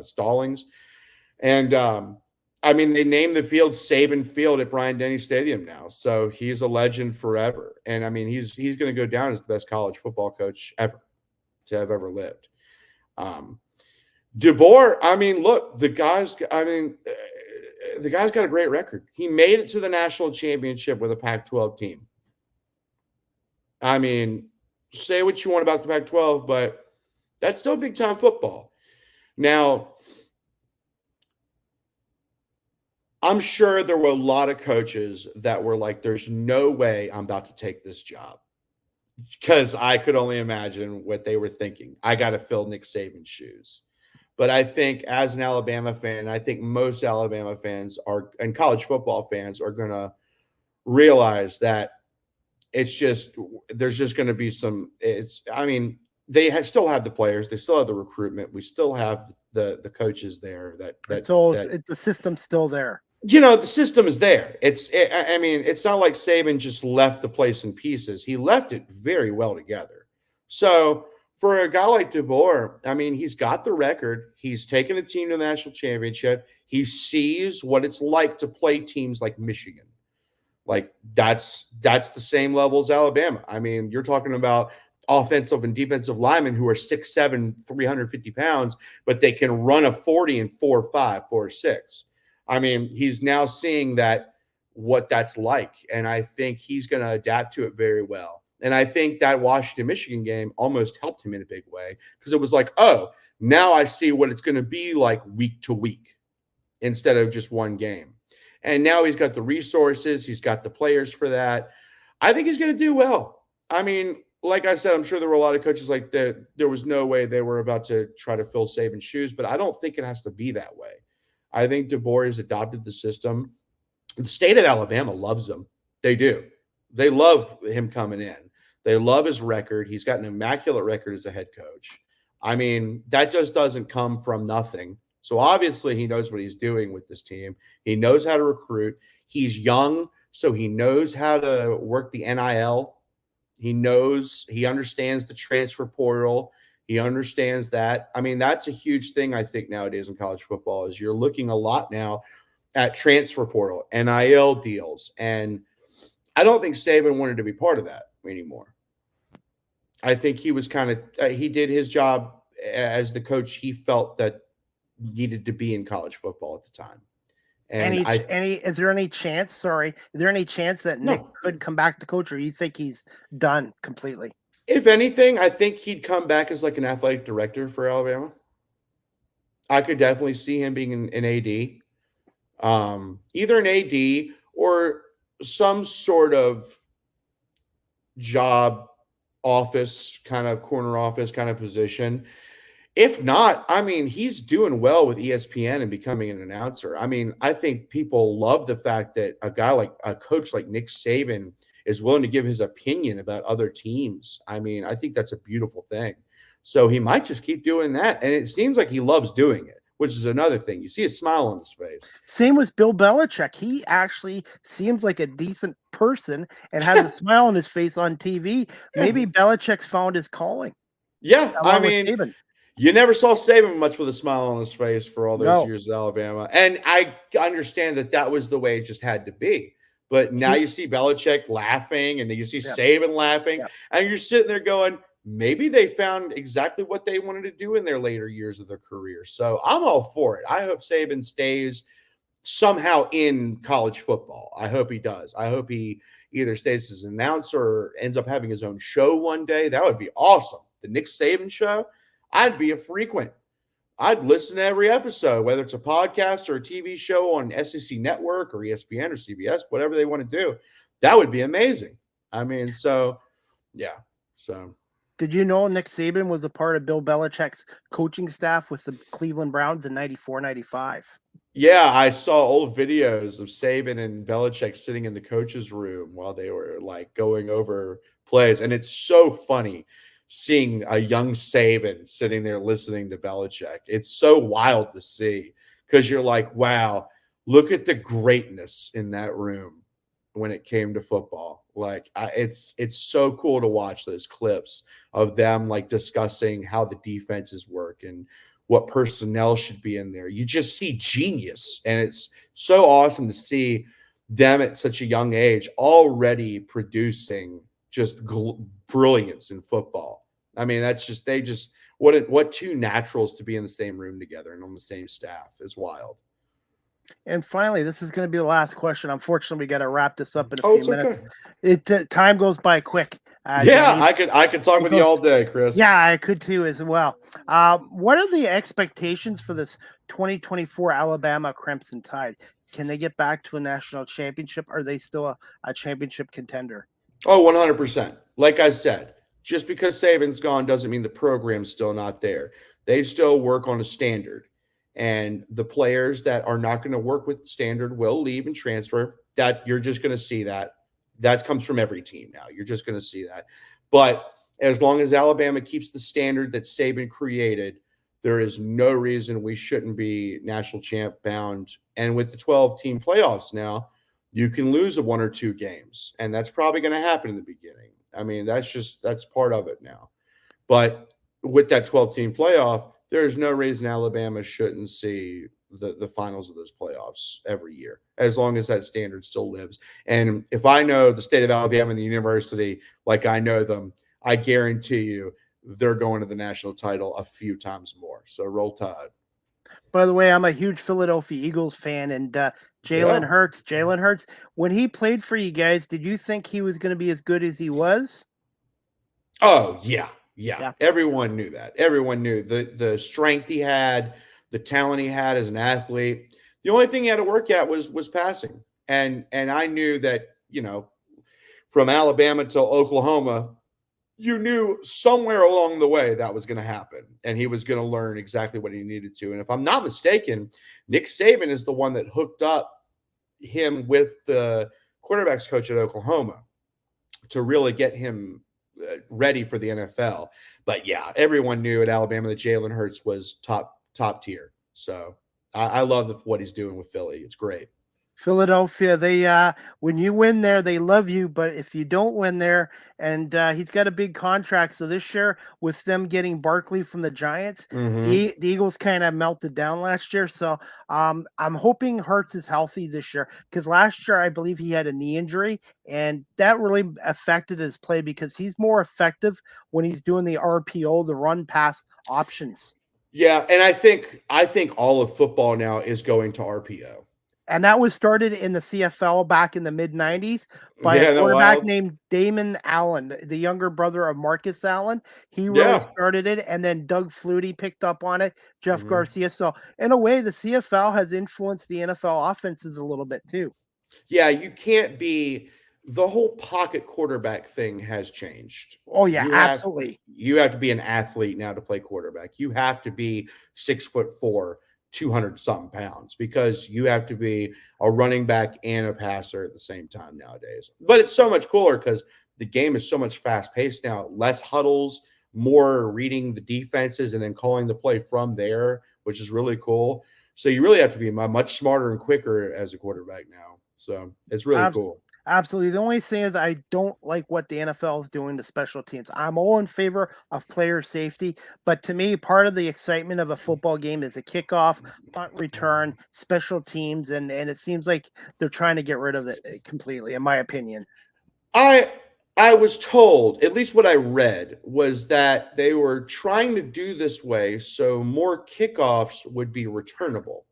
Stallings, and I mean, they named the field Saban Field at Bryant-Denny Stadium now, so he's a legend forever. And I mean, he's going to go down as the best college football coach ever to have ever lived. DeBoer, I mean, look, the guy's got a great record. He made it to the national championship with a Pac-12 team. I mean, say what you want about the Pac-12, but that's still big-time football. Now, I'm sure there were a lot of coaches that were like, there's no way I'm about to take this job, because I could only imagine what they were thinking. I got to fill Nick Saban's shoes. But I think as an Alabama fan, I think most Alabama fans and college football fans are going to realize that there's just going to be they still have the players. They still have the recruitment. We still have the coaches there The system's still there. The system is there. I mean, it's not like Saban just left the place in pieces. He left it very well together. So for a guy like DeBoer, I mean, he's got the record. He's taken a team to the national championship. He sees what it's like to play teams like Michigan. Like that's the same level as Alabama. I mean, you're talking about offensive and defensive linemen who are 6'7", 350 pounds, but they can run a 40 in 4.5, 4.6. I mean, he's now seeing what that's like, and I think he's going to adapt to it very well. And I think that Washington-Michigan game almost helped him in a big way, because it was like, oh, now I see what it's going to be like week to week instead of just one game. And now he's got the resources. He's got the players for that. I think he's going to do well. I mean, like I said, I'm sure there were a lot of coaches like that. There was no way they were about to try to fill Saban's shoes, but I don't think it has to be that way. I think DeBoer has adopted the system. The state of Alabama loves him. They do. They love him coming in. They love his record. He's got an immaculate record as a head coach. I mean, that just doesn't come from nothing. So obviously he knows what he's doing with this team. He knows how to recruit. He's young, so he knows how to work the NIL. He understands the transfer portal. He understands that. I mean, that's a huge thing, I think, nowadays in college football, is you're looking a lot now at transfer portal, NIL deals. And I don't think Saban wanted to be part of that anymore. I think he was he did his job as the coach he felt that needed to be in college football at the time. And is there any chance that Nick could come back to coach, or you think he's done completely? If anything, I think he'd come back as like an athletic director for Alabama. I could definitely see him being an AD, either an AD or some sort of job, office, kind of corner office kind of position. If not, I mean, he's doing well with ESPN and becoming an announcer. I mean, I think people love the fact that a coach like Nick Saban is willing to give his opinion about other teams. I mean, I think that's a beautiful thing. So he might just keep doing that. And it seems like he loves doing it, which is another thing. You see a smile on his face. Same with Bill Belichick. He actually seems like a decent person and has a smile on his face on TV. Maybe Belichick's found his calling. Yeah, I mean, you never saw Saban much with a smile on his face for all those years at Alabama. And I understand that was the way it just had to be. But now you see Belichick laughing, and you see Saban laughing, and you're sitting there going, maybe they found exactly what they wanted to do in their later years of their career. So I'm all for it. I hope Saban stays somehow in college football. I hope he does. I hope he either stays as an announcer or ends up having his own show one day. That would be awesome. The Nick Saban show, I'd be a frequent. I'd listen to every episode, whether it's a podcast or a TV show on SEC Network or ESPN or CBS, whatever they want to do. That would be amazing. I mean, so, yeah. So, did you know Nick Saban was a part of Bill Belichick's coaching staff with the Cleveland Browns in 94, 95? Yeah, I saw old videos of Saban and Belichick sitting in the coach's room while they were like going over plays. And it's so funny seeing a young Saban sitting there listening to Belichick. It's so wild to see, because you're like, wow, look at the greatness in that room when it came to football. Like, it's so cool to watch those clips of them like discussing how the defenses work and what personnel should be in there. You just see genius, and it's so awesome to see them at such a young age already producing just brilliance in football. I mean, that's just what two naturals to be in the same room together and on the same staff is wild. And finally, this is going to be the last question. Unfortunately, we got to wrap this up in a few minutes. Okay. Time goes by quick. Danny, I could talk with you all day, Chris. Yeah, I could too as well. What are the expectations for this 2024 Alabama Crimson Tide? Can they get back to a national championship? Are they still a championship contender? Oh, 100%. Like I said, just because Saban's gone doesn't mean the program's still not there. They still work on a standard. And the players that are not going to work with the standard will leave and transfer. That you're just going to see that. That comes from every team now. You're just going to see that. But as long as Alabama keeps the standard that Saban created, there is no reason we shouldn't be national champ bound. And with the 12-team playoffs now, you can lose one or two games. And that's probably going to happen in the beginning. I mean, that's part of it now. But with that 12-team playoff, there's no reason Alabama shouldn't see the finals of those playoffs every year, as long as that standard still lives. And if I know the state of Alabama and the university like I know them, I guarantee you they're going to the national title a few times more. So roll Tide. By the way, I'm a huge Philadelphia Eagles fan, and Jalen Hurts, when he played for you guys, did you think he was going to be as good as he was? Oh, yeah. Everyone knew that. Everyone knew the strength he had, the talent he had as an athlete. The only thing he had to work at was passing. And I knew that, from Alabama to Oklahoma, you knew somewhere along the way that was going to happen, and he was going to learn exactly what he needed to. And if I'm not mistaken, Nick Saban is the one that hooked up him with the quarterbacks coach at Oklahoma to really get him ready for the NFL. But yeah, everyone knew at Alabama that Jalen Hurts was top tier. So I love what he's doing with Philly. It's great. Philadelphia, they when you win there, they love you, but if you don't win there, and he's got a big contract, so this year with them getting Barkley from the Giants, the Eagles kind of melted down last year. So I'm hoping Hurts is healthy this year, because last year I believe he had a knee injury, and that really affected his play because he's more effective when he's doing the RPO, the run pass options. Yeah, and I think all of football now is going to RPO. And that was started in the CFL back in the mid-90s by a quarterback named Damon Allen, the younger brother of Marcus Allen. He really started it, and then Doug Flutie picked up on it, Jeff Garcia. So, in a way, the CFL has influenced the NFL offenses a little bit, too. Yeah, you can't be – the whole pocket quarterback thing has changed. Oh, yeah, absolutely. You have to be an athlete now to play quarterback. You have to be 6'4", 200-something pounds, because you have to be a running back and a passer at the same time nowadays. But it's so much cooler because the game is so much fast-paced now. Less huddles, more reading the defenses and then calling the play from there, which is really cool. So you really have to be much smarter and quicker as a quarterback now. So it's really cool. Absolutely. The only thing is I don't like what the NFL is doing to special teams. I'm all in favor of player safety, but to me, part of the excitement of a football game is a kickoff, punt return, special teams, and it seems like they're trying to get rid of it completely, in my opinion. I was told, at least what I read, was that they were trying to do this way so more kickoffs would be returnable.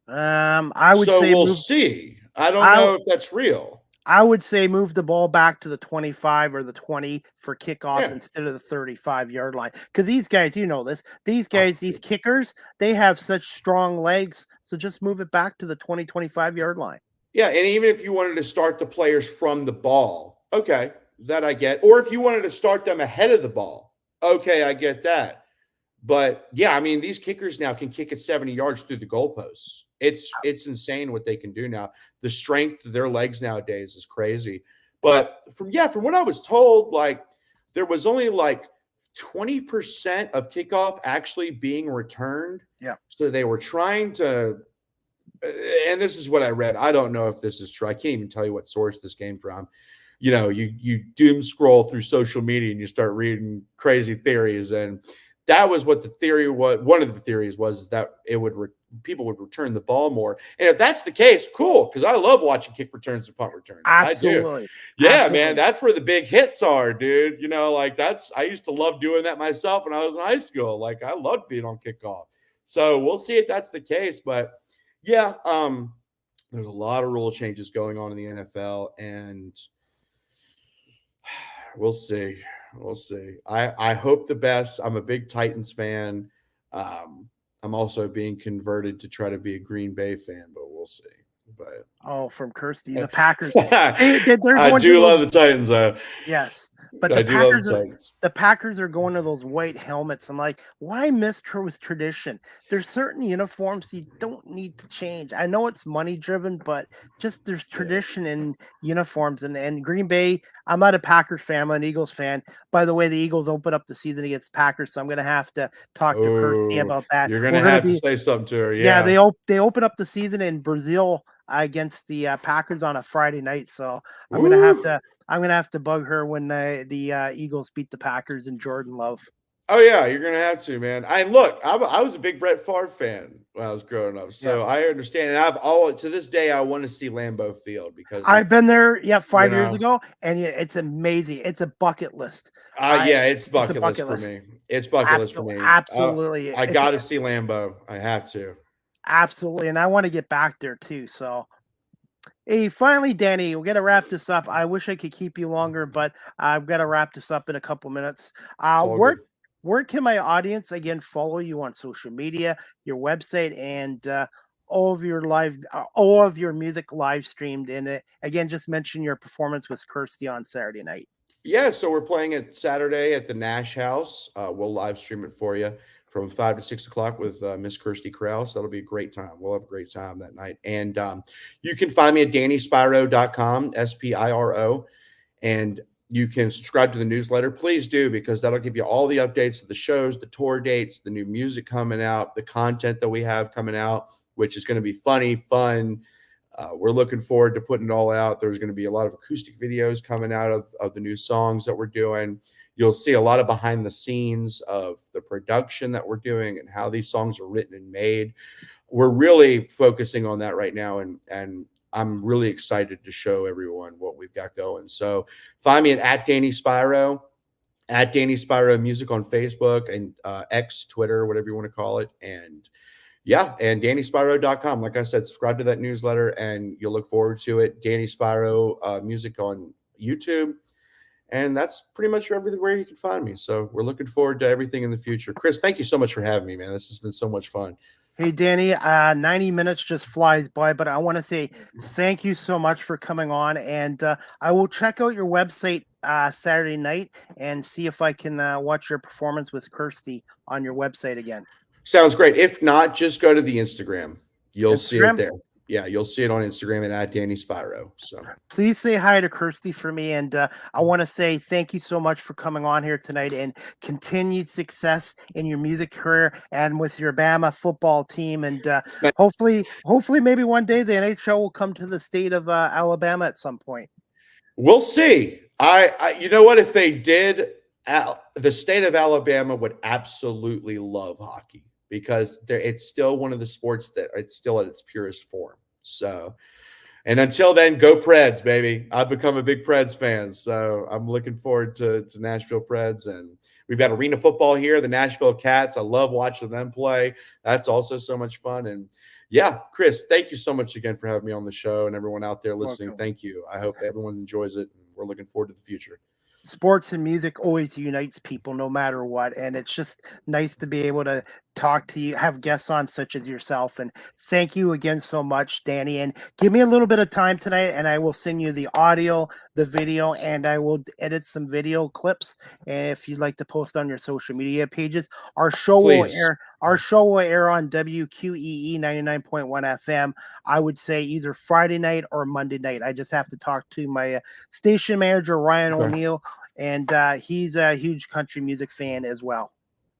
I would say we'll see. I don't know if that's real. I would say move the ball back to the 25 or the 20 for kickoffs instead of the 35-yard line. Because these guys, these guys, these kickers, they have such strong legs. So just move it back to the 20, 25-yard line. Yeah, and even if you wanted to start the players from the ball, okay, that I get. Or if you wanted to start them ahead of the ball, okay, I get that. But, yeah, I mean, these kickers now can kick it 70 yards through the goalposts. It's insane what they can do now. The strength of their legs nowadays is crazy. But from what I was told, there was only 20% of kickoff actually being returned. Yeah. So they were trying to, and this is what I read. I don't know if this is true. I can't even tell you what source this came from. You doom scroll through social media and you start reading crazy theories, and that was what the theory was. One of the theories was that people would return the ball more. And if that's the case, cool, because I love watching kick returns and punt returns. Absolutely. I do. Yeah, Absolutely. man, that's where the big hits are, dude. I used to love doing that myself when I was in high school. I loved being on kickoff. So we'll see if that's the case. But yeah, there's a lot of rule changes going on in the NFL, and we'll see. We'll see. I hope the best. I'm a big Titans fan. I'm also being converted to try to be a Green Bay fan, but we'll see. But from Kirsty, the Packers. I do love the Titans, though. Yes, but the Packers are going to those white helmets. I'm like, why miss tradition? There's certain uniforms you don't need to change. I know it's money driven, but just there's tradition in uniforms. And Green Bay, I'm not a Packers fan. I'm an Eagles fan. By the way, the Eagles open up the season against Packers, so I'm going to have to talk to Kirsty about that. You're going to have to say something to her. Yeah, they open up the season in Brazil against the Packers on a Friday night, so I'm gonna have to bug her when the Eagles beat the Packers and Jordan Love. Oh yeah, you're gonna have to, man. I was a big Brett Favre fan when I was growing up. So I understand. And to this day, I want to see Lambeau Field because I've been there, 5 years know, ago, and it's amazing. It's a bucket list. yeah, it's It's a bucket list bucket for list. me. It's bucket list for me. Absolutely. I got to see Lambeau. I have to. Absolutely. And I want to get back there too. So, hey, finally, Danny, we're going to wrap this up. I wish I could keep you longer, but I've got to wrap this up in a couple minutes. It's all good. Where can my audience again follow you on social media, your website, and all of your music live streamed? And again, just mention your performance with Kirsty on Saturday night. Yeah, so we're playing it Saturday at the Nash House. We'll live stream it for you from 5 to 6 o'clock with Miss Kirsty Krause. That'll be a great time. We'll have a great time that night. And you can find me at DannySpiro.com, SPIRO, and you can subscribe to the newsletter. Please do, because that'll give you all the updates of the shows, the tour dates, the new music coming out, the content that we have coming out, which is going to be funny, fun. We're looking forward to putting it all out. There's going to be a lot of acoustic videos coming out of the new songs that we're doing. You'll see a lot of behind the scenes of the production that we're doing and how these songs are written and made. We're really focusing on that right now, and I'm really excited to show everyone what we've got going. So find me at Danny Spiro, at Danny Spiro Music on Facebook and X, Twitter, whatever you want to call it. And and DannySpiro.com. Like I said, subscribe to that newsletter and you'll look forward to it. Danny Spiro Music on YouTube. And that's pretty much everywhere you can find me. So we're looking forward to everything in the future. Chris, thank you so much for having me, man. This has been so much fun. Hey, Danny, 90 minutes just flies by, but I want to say thank you so much for coming on. And I will check out your website Saturday night and see if I can watch your performance with Kirsty on your website again. Sounds great. If not, just go to the Instagram. You'll see it there. Yeah, you'll see it on Instagram at Danny Spiro. So please say hi to Kirsty for me. And I want to say thank you so much for coming on here tonight, and continued success in your music career and with your Bama football team. And hopefully maybe one day the NHL will come to the state of Alabama at some point. We'll see. I you know what, if they did, the state of Alabama would absolutely love hockey, because it's still one of the sports that it's still at its purest form. So, and until then, go Preds, baby. I've become a big Preds fan, so I'm looking forward to Nashville Preds. And we've got arena football here, the Nashville Cats. I love watching them play. That's also so much fun. And yeah, Chris, thank you so much again for having me on the show, and everyone out there listening. Welcome. Thank you. I hope everyone enjoys it, and we're looking forward to the future. Sports and music always unites people no matter what. And it's just nice to be able to talk to you, have guests on such as yourself. And thank you again so much, Danny. And give me a little bit of time tonight, and I will send you the audio, the video, and I will edit some video clips. And if you'd like to post on your social media pages, our show will air. Our show will air on WQEE 99.1 FM. I would say either Friday night or Monday night. I just have to talk to my station manager, Ryan O'Neill, and he's a huge country music fan as well.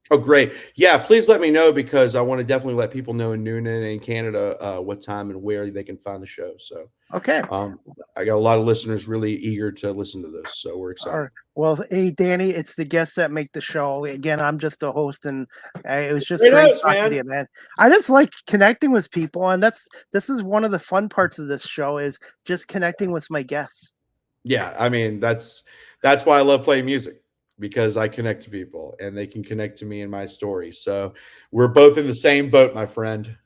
Oh, great. Yeah, please let me know, because I want to definitely let people know in Noonan and Canada what time and where they can find the show. So, okay. I got a lot of listeners really eager to listen to this, so we're excited. Right. Well, hey, Danny, it's the guests that make the show. Again, I'm just a host, and it was just great talking to you, man. I just like connecting with people, and this is one of the fun parts of this show, is just connecting with my guests. Yeah, I mean, that's why I love playing music, because I connect to people and they can connect to me and my story. So we're both in the same boat, my friend.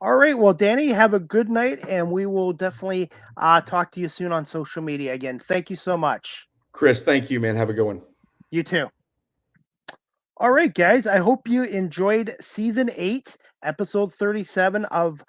All right. Well, Danny, have a good night, and we will definitely talk to you soon on social media again. Thank you so much. Chris, thank you, man. Have a good one. You too. All right, guys. I hope you enjoyed season 8, episode 37 of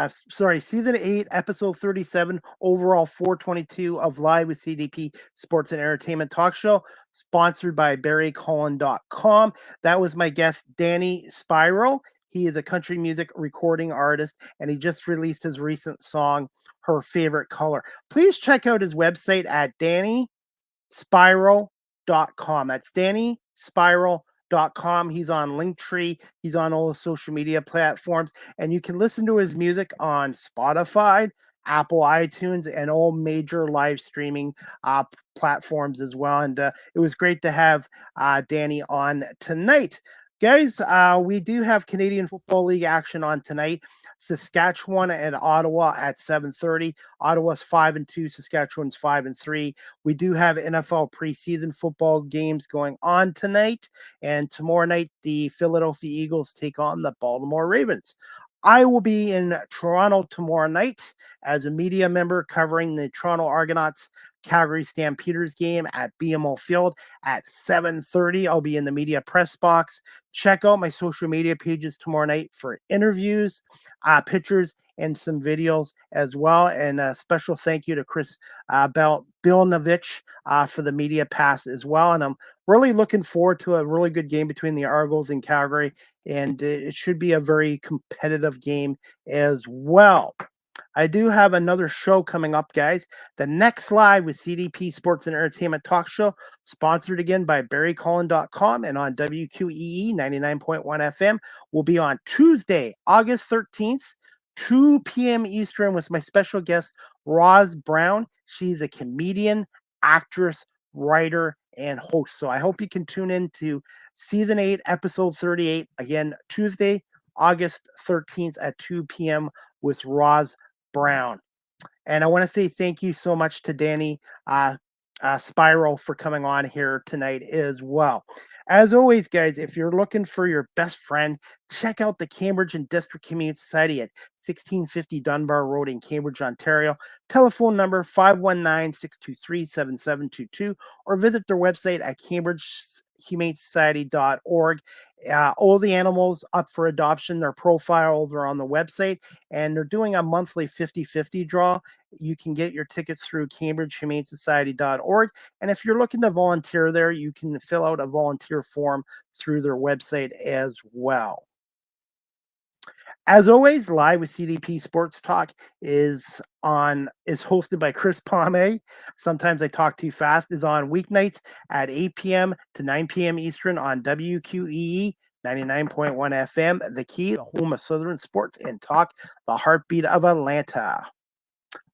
season 8, episode 37, overall 422 of Live with CDP Sports and Entertainment Talk Show, sponsored by BarryCullen.com. That was my guest, Danny Spiro. He is a country music recording artist, and he just released his recent song, Her Favorite Color. Please check out his website at DannySpiro.com. That's DannySpiro.com. He's on Linktree. He's on all the social media platforms, and you can listen to his music on Spotify, Apple iTunes, and all major live streaming platforms as well. And it was great to have Danny on tonight. Guys, we do have Canadian Football League action on tonight. Saskatchewan and Ottawa at 7:30. Ottawa's 5-2, Saskatchewan's 5-3. We do have NFL preseason football games going on tonight, and tomorrow night the Philadelphia Eagles take on the Baltimore Ravens. I will be in Toronto tomorrow night as a media member covering the Toronto Argonauts Calgary Stampeders game at BMO Field at 7:30. I'll be in the media press box. Check out my social media pages tomorrow night for interviews, pictures, and some videos as well. And a special thank you to Chris Bilnovich for the media pass as well. And I'm really looking forward to a really good game between the Argos and Calgary. And it should be a very competitive game as well. I do have another show coming up, guys. The next live with CDP Sports and Entertainment Talk Show, sponsored again by BarryCollin.com and on WQEE 99.1 FM, will be on Tuesday, August 13th, 2 p.m. Eastern, with my special guest, Roz Brown. She's a comedian, actress, writer, and host. So I hope you can tune in to Season 8, Episode 38, again, Tuesday, August 13th at 2 p.m. with Roz Brown. And I want to say thank you so much to Danny Spiro for coming on here tonight as well. As always, guys, if you're looking for your best friend, check out the Cambridge and District Community Society at 1650 Dunbar Road in Cambridge, Ontario. Telephone number 519-623-7722, or visit their website at cambridgehumanesociety.org. All the animals up for adoption, their profiles are on the website, and they're doing a monthly 50-50 draw. You can get your tickets through cambridgehumanesociety.org. And if you're looking to volunteer there, you can fill out a volunteer form through their website as well. As always, Live with CDP Sports Talk is hosted by Chris Palme. Sometimes I talk too fast. Is on weeknights at 8 p.m. to 9 p.m. Eastern on WQEE 99.1 FM, The Key, the home of Southern sports and talk, the heartbeat of Atlanta.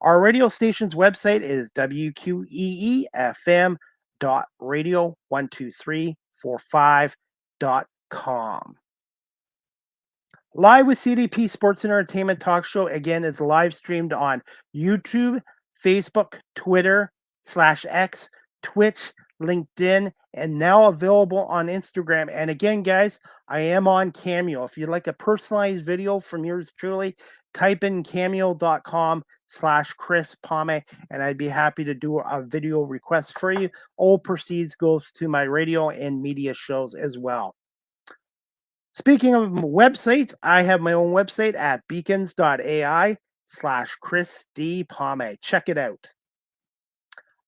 Our radio station's website is wqeefm.radio12345.com. Live with CDP Sports and Entertainment Talk Show, again, is live streamed on YouTube, Facebook, Twitter, /X, Twitch, LinkedIn, and now available on Instagram. And again, guys, I am on Cameo. If you'd like a personalized video from yours truly, type in cameo.com/Chris Palme, and I'd be happy to do a video request for you. All proceeds goes to my radio and media shows as well. Speaking of websites, I have my own website at beacons.ai/Chris D. Palme. Check it out.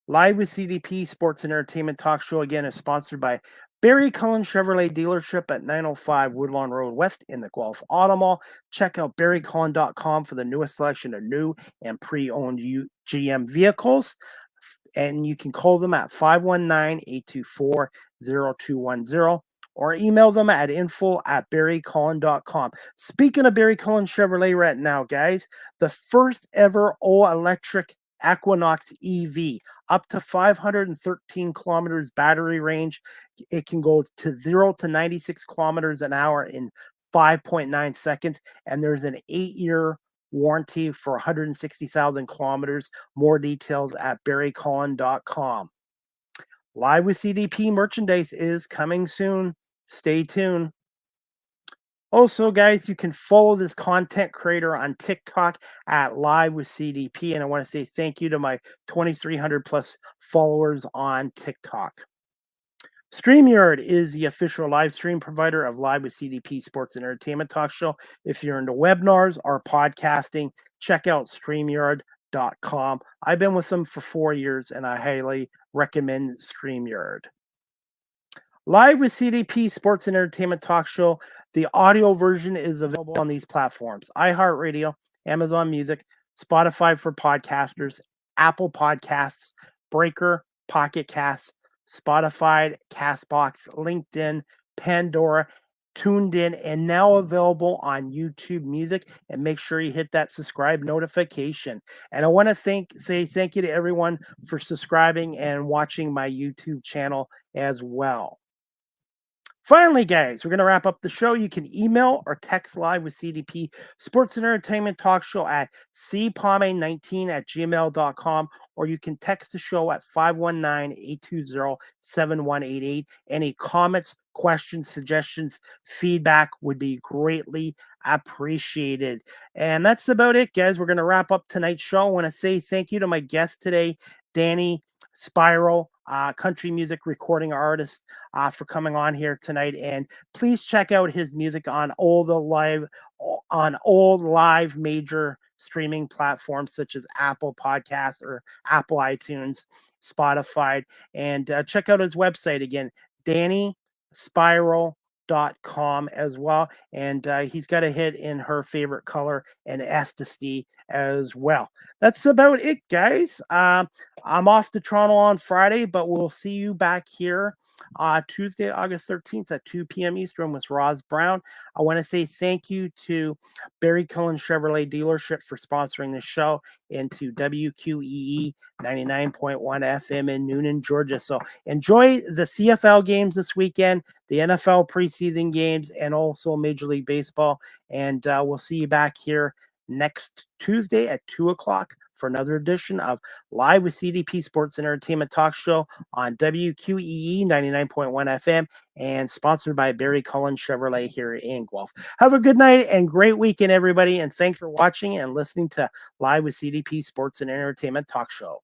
Live with CDP Sports and Entertainment Talk Show, again, is sponsored by Barry Cullen Chevrolet Dealership at 905 Woodlawn Road West in the Guelph Auto Mall. Check out barrycullen.com for the newest selection of new and pre-owned GM vehicles. And you can call them at 519-824-0210. Or email them at info@barrycullen.com. Speaking of Barry Cullen Chevrolet right now, guys, the first ever all-electric Equinox EV, up to 513 kilometers battery range. It can go to 0 to 96 kilometers an hour in 5.9 seconds. And there's an 8-year warranty for 160,000 kilometers. More details at barrycullen.com. Live with CDP merchandise is coming soon. Stay tuned. Also, guys, you can follow this content creator on TikTok at Live with CDP. And I want to say thank you to my 2,300 plus followers on TikTok. StreamYard is the official live stream provider of Live with CDP Sports and Entertainment Talk Show. If you're into webinars or podcasting, check out StreamYard.com. I've been with them for 4 years, and I highly recommend StreamYard. Live with CDP Sports and Entertainment Talk Show. The audio version is available on these platforms: iHeartRadio, Amazon Music, Spotify for podcasters, Apple Podcasts, Breaker, Pocket Casts, Spotify, Castbox, LinkedIn, Pandora, Tuned In, and now available on YouTube Music. And make sure you hit that subscribe notification. And I want to say thank you to everyone for subscribing and watching my YouTube channel as well. Finally, guys, we're going to wrap up the show. You can email or text live with CDP Sports and Entertainment Talk Show at cpalme19@gmail.com, or you can text the show at 519-820-7188. Any comments, questions, suggestions, feedback would be greatly appreciated. And that's about it, guys. We're going to wrap up tonight's show. I want to say thank you to my guest today, Danny Spiro, country music recording artist, for coming on here tonight. And please check out his music on all live major streaming platforms such as Apple Podcasts or Apple iTunes, Spotify, and check out his website again, DannySpiro.com as well. And he's got a hit in Her Favorite Color and Ecstasy as well. That's about it, guys. I'm off to Toronto on Friday, but we'll see you back here Tuesday, August 13th at 2 p.m. Eastern with Roz Brown. I want to say thank you to Barry Cullen Chevrolet Dealership for sponsoring the show, and to WQEE 99.1 FM in Noonan, Georgia. So enjoy the CFL games this weekend, the NFL preseason games, and also Major League Baseball. And we'll see you back here next Tuesday at 2 o'clock for another edition of Live with CDP Sports and Entertainment Talk Show on WQEE 99.1 FM and sponsored by Barry Cullen Chevrolet here in Guelph. Have a good night and great weekend, everybody. And thanks for watching and listening to Live with CDP Sports and Entertainment Talk Show.